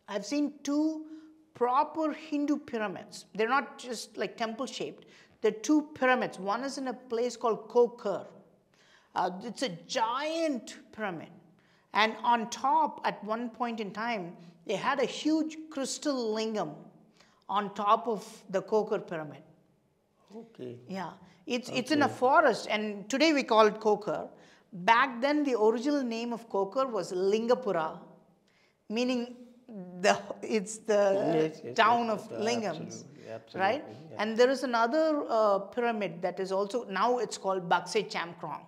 I've seen two proper Hindu pyramids. They're not just like temple shaped. They're two pyramids. One is in a place called Kokar. It's a giant pyramid. And on top, at one point in time, they had a huge crystal lingam on top of the Kokar pyramid. Okay. Yeah, it's in a forest, and today we call it Kokar. Back then, the original name of Kokar was Lingapura, meaning it's the town of Lingams, absolutely, right? yeah. And there is another pyramid that is also, now it's called Bakse Chamkrong.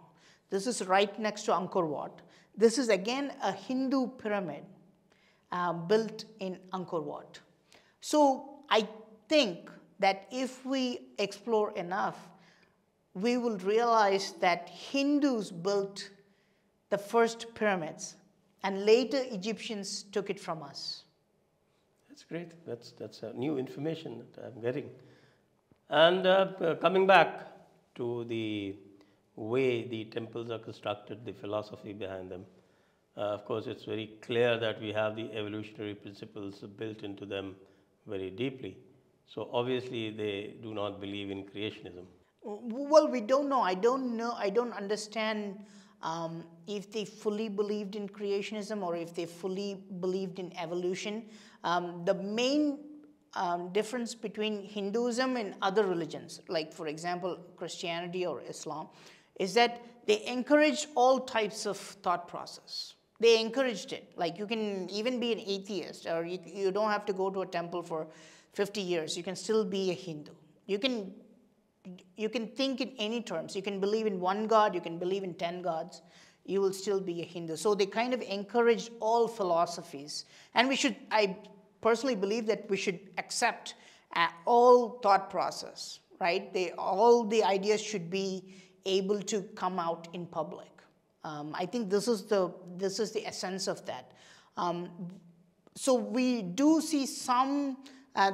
This is right next to Angkor Wat. This is again a Hindu pyramid built in Angkor Wat. So I think that if we explore enough, we will realize that Hindus built the first pyramids and later Egyptians took it from us. That's great. That's new information that I'm getting. And coming back to the way the temples are constructed, the philosophy behind them, of course, it's very clear that we have the evolutionary principles built into them very deeply. So obviously, they do not believe in creationism. Well, we don't know. I don't understand if they fully believed in creationism or if they fully believed in evolution. The main difference between Hinduism and other religions, like for example Christianity or Islam, is that they encourage all types of thought process. They encouraged it. Like you can even be an atheist, or you don't have to go to a temple for 50 years. You can still be a Hindu. You can think in any terms. You can believe in one God, you can believe in 10 gods. You will still be a Hindu. So they kind of encouraged all philosophies. And I personally believe that we should accept all thought process, right? All the ideas should be able to come out in public. I think this is the essence of that. So we do see some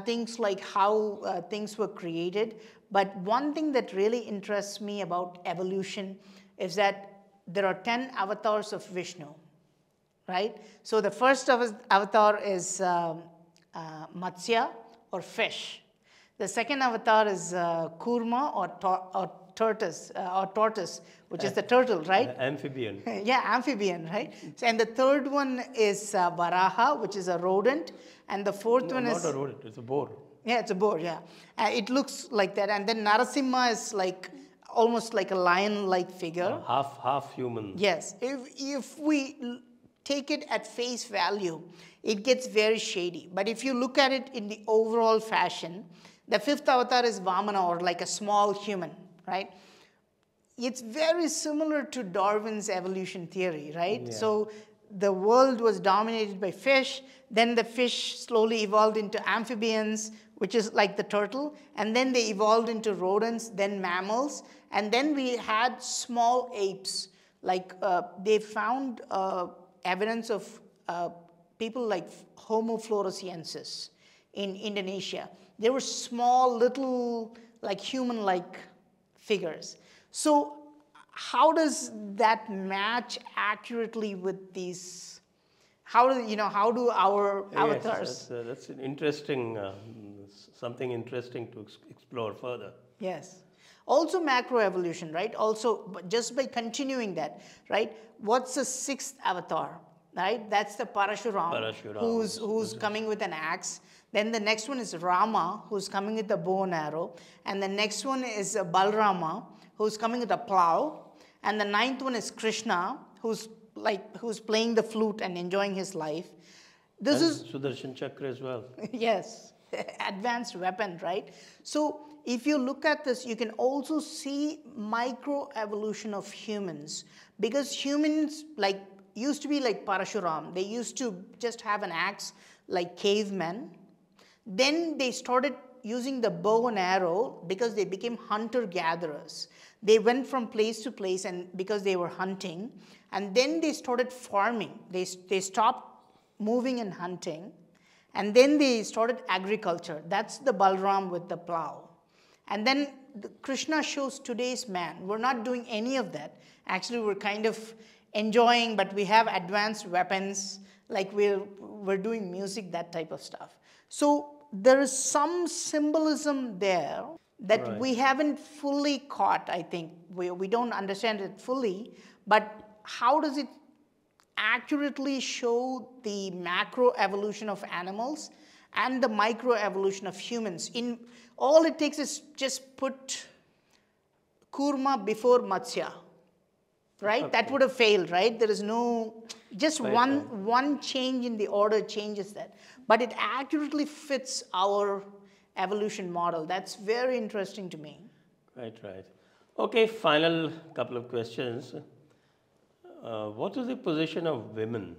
things like how things were created, but one thing that really interests me about evolution is that there are 10 avatars of Vishnu, right? So the first avatar is Matsya, or fish. The second avatar is Kurma, or tortoise, which is the turtle, right? Amphibian. Yeah, amphibian, right? So, and the third one is Varaha, which is a rodent, and the fourth one is... not a rodent, it's a boar. Yeah, it's a boar, yeah. It looks like that. And then Narasimha is like almost like a lion-like figure. Half human. Yes. If we take it at face value, it gets very shady. But if you look at it in the overall fashion, the fifth avatar is Vamana, or like a small human, right? It's very similar to Darwin's evolution theory, right? Yeah. So the world was dominated by fish, then the fish slowly evolved into amphibians, which is like the turtle, and then they evolved into rodents, then mammals, and then we had small apes. Like they found evidence of people like Homo floresiensis in Indonesia. They were small, little, like human-like figures. So how does that match accurately with these? How do our avatars? Yes, that's an interesting, something interesting to explore further. Yes. Also macroevolution, right? Also, just by continuing that, right? What's the sixth avatar, right? That's the Parashuram, who's coming with an axe. Then the next one is Rama, who's coming with a bow and arrow. And the next one is Balrama, who's coming with a plow. And the ninth one is Krishna, who's playing the flute and enjoying his life. This is Sudarshan Chakra as well. Yes, advanced weapon, right? So if you look at this, you can also see microevolution of humans, because humans used to be like Parashuram. They used to just have an axe like cavemen. Then they started using the bow and arrow because they became hunter-gatherers. They went from place to place and because they were hunting, and then they started farming. They stopped moving and hunting, and then they started agriculture. That's the Balram with the plow. And then Krishna shows today's man. We're not doing any of that. Actually, we're kind of enjoying, but we have advanced weapons, like we're doing music, that type of stuff. So there is some symbolism there that we haven't fully caught, I think. We don't understand it fully, but how does it accurately show the macro evolution of animals and the micro evolution of humans? In all it takes is just put Kurma before Matsya, right? Okay. That would have failed, right? There is no, just one change in the order changes that. But it accurately fits our evolution model. That's very interesting to me. Right. Okay, final couple of questions. What is the position of women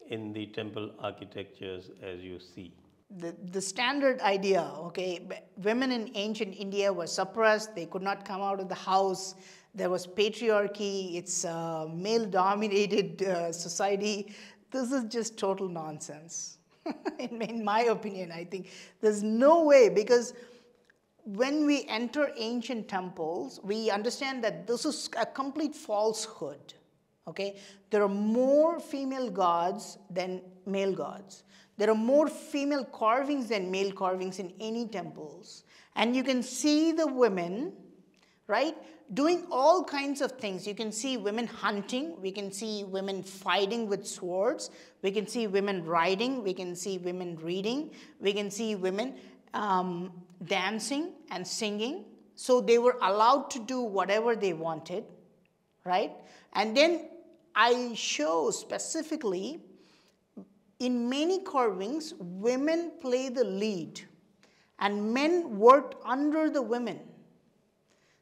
in the temple architectures as you see? The standard idea, okay, women in ancient India were suppressed. They could not come out of the house. There was patriarchy. It's a male-dominated society. This is just total nonsense. In my opinion, I think there's no way, because when we enter ancient temples, we understand that this is a complete falsehood. Okay, there are more female gods than male gods. There are more female carvings than male carvings in any temples. And you can see the women, right, doing all kinds of things. You can see women hunting. We can see women fighting with swords. We can see women riding. We can see women reading. We can see women dancing and singing. So they were allowed to do whatever they wanted, right? And then I show specifically in many carvings, women play the lead and men worked under the women.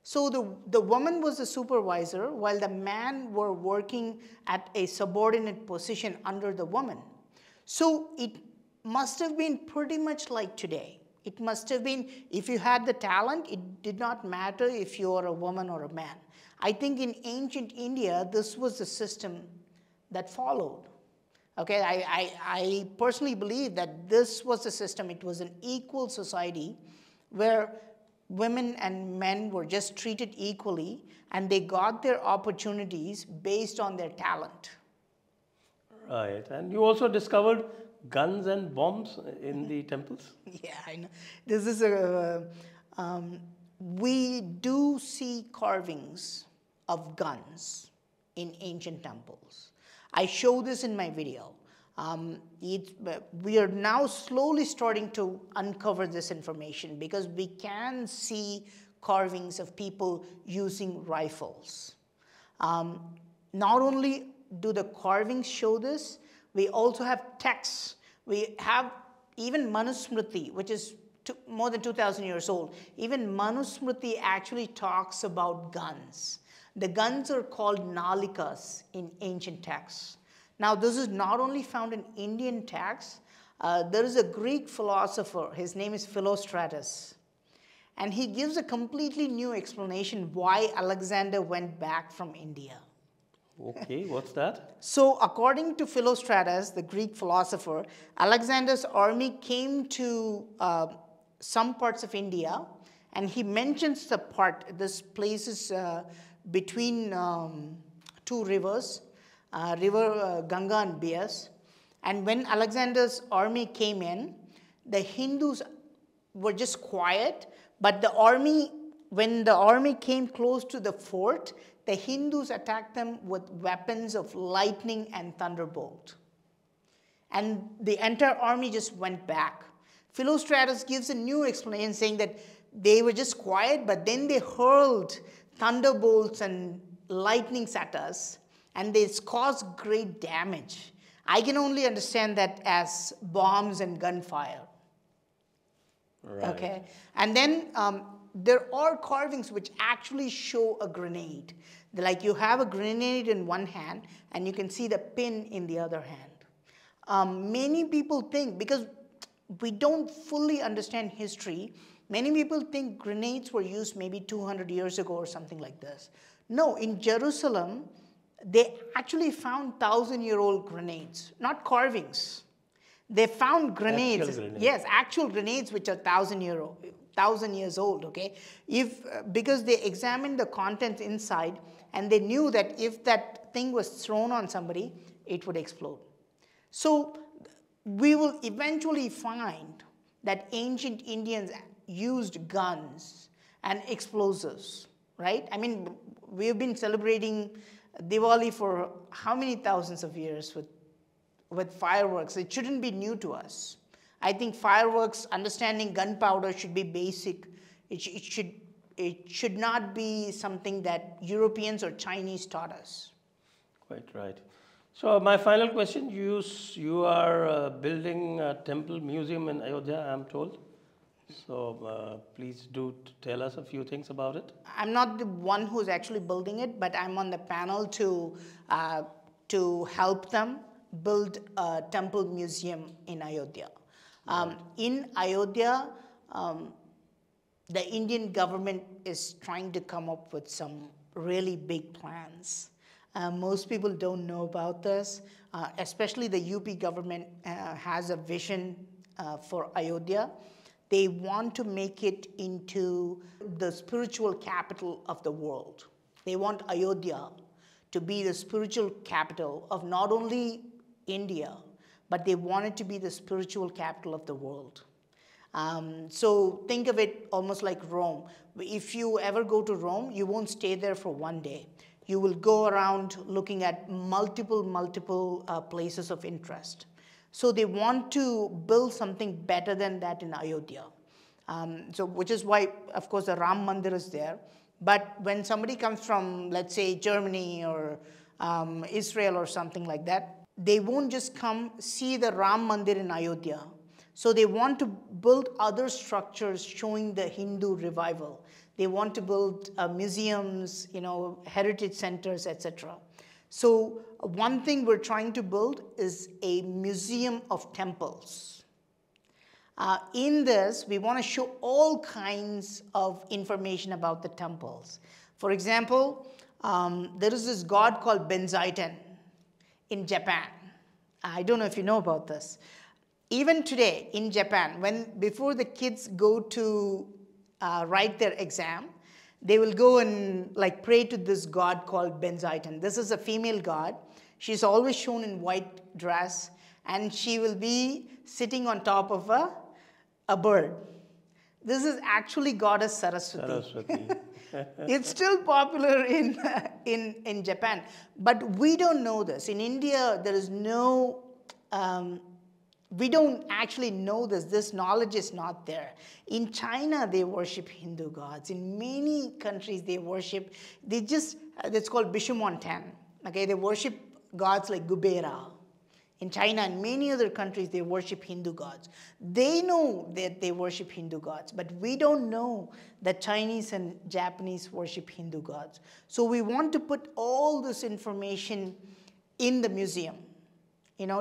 So the woman was the supervisor while the man were working at a subordinate position under the woman. So it must have been pretty much like today. It must have been, if you had the talent, it did not matter if you are a woman or a man. I think in ancient India, this was the system that followed. Okay, I personally believe that this was the system. It was an equal society where women and men were just treated equally and they got their opportunities based on their talent. Right, and you also discovered guns and bombs in the temples? Yeah, I know. This is we do see carvings of guns in ancient temples. I show this in my video. We are now slowly starting to uncover this information because we can see carvings of people using rifles. Not only do the carvings show this, we also have texts. We have even Manusmriti, which is more than 2,000 years old. Even Manusmriti actually talks about guns. The guns are called nalikas in ancient texts. Now, this is not only found in Indian texts. There is a Greek philosopher. His name is Philostratus. And he gives a completely new explanation why Alexander went back from India. Okay, what's that? So, according to Philostratus, the Greek philosopher, Alexander's army came to some parts of India, and he mentions the part, this place is between two rivers, river Ganga and Bias. And when Alexander's army came in, the Hindus were just quiet, but the army, when the army came close to the fort, the Hindus attacked them with weapons of lightning and thunderbolt. And the entire army just went back. Philostratus gives a new explanation saying that they were just quiet, but then they hurled thunderbolts and lightnings at us, and they caused great damage. I can only understand that as bombs and gunfire. Right. Okay, and then there are carvings which actually show a grenade. Like you have a grenade in one hand and you can see the pin in the other hand. Many people think, because we don't fully understand history. Many people think grenades were used maybe 200 years ago or something like this. No, in Jerusalem, they actually found 1,000-year-old grenades, not carvings. They found grenades, Actual grenades. yes, actual grenades which are 1,000 years old, okay? Because they examined the contents inside and they knew that if that thing was thrown on somebody, it would explode. So we will eventually find that ancient Indians used guns and explosives, right? I mean, we've been celebrating Diwali for how many thousands of years with fireworks? It shouldn't be new to us. I think fireworks, understanding gunpowder should be basic. It should not be something that Europeans or Chinese taught us. Quite right. So my final question, you are building a temple museum in Ayodhya, I'm told. So please do tell us a few things about it. I'm not the one who's actually building it, but I'm on the panel to help them build a temple museum in Ayodhya. In Ayodhya, the Indian government is trying to come up with some really big plans. Most people don't know about this, especially the UP government has a vision for Ayodhya. They want to make it into the spiritual capital of the world. They want Ayodhya to be the spiritual capital of not only India, but they want it to be the spiritual capital of the world. So think of it almost like Rome. If you ever go to Rome, you won't stay there for one day. You will go around looking at multiple places of interest. So they want to build something better than that in Ayodhya. Which is why, of course, the Ram Mandir is there. But when somebody comes from, let's say, Germany or Israel or something like that, they won't just come see the Ram Mandir in Ayodhya. So they want to build other structures showing the Hindu revival. They want to build museums, heritage centers, etc. So one thing we're trying to build is a museum of temples. In this, we want to show all kinds of information about the temples. For example, there is this god called Benzaiten in Japan. I don't know if you know about this. Even today in Japan, before the kids go to write their exam, they will go and pray to this god called Benzaiten. This is a female god. She's always shown in white dress, and she will be sitting on top of a bird. This is actually goddess Saraswati. It's still popular in Japan, but we don't know this. In India, there is no. We don't actually know this. This knowledge is not there. In China, they worship Hindu gods. In many countries, they worship, it's called Bishumontan. Okay, they worship gods like Gubera. In China and many other countries, they worship Hindu gods. They know that they worship Hindu gods, but we don't know that Chinese and Japanese worship Hindu gods. So we want to put all this information in the museum.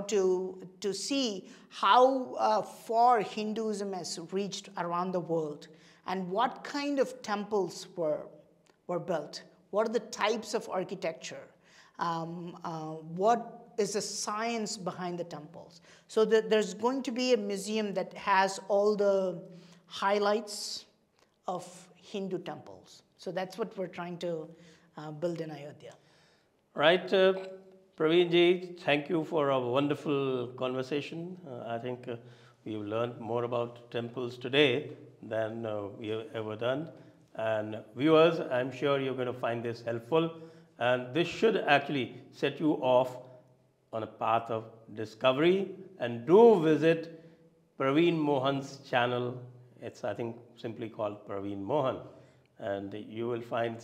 To see how far Hinduism has reached around the world and what kind of temples were built. What are the types of architecture? What is the science behind the temples? So there's going to be a museum that has all the highlights of Hindu temples. So that's what we're trying to build in Ayodhya. Right. Praveen ji, thank you for a wonderful conversation. I think we've learned more about temples today than we have ever done. And viewers, I'm sure you're going to find this helpful. And this should actually set you off on a path of discovery. And do visit Praveen Mohan's channel. It's, I think, simply called Praveen Mohan. And you will find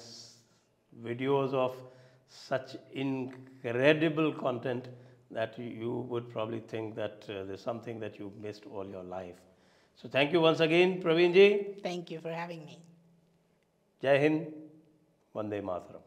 videos of such incredible content that you would probably think that there's something that you missed all your life. So thank you once again, Praveen ji. Thank you for having me. Jai Hind, Vande Mataram.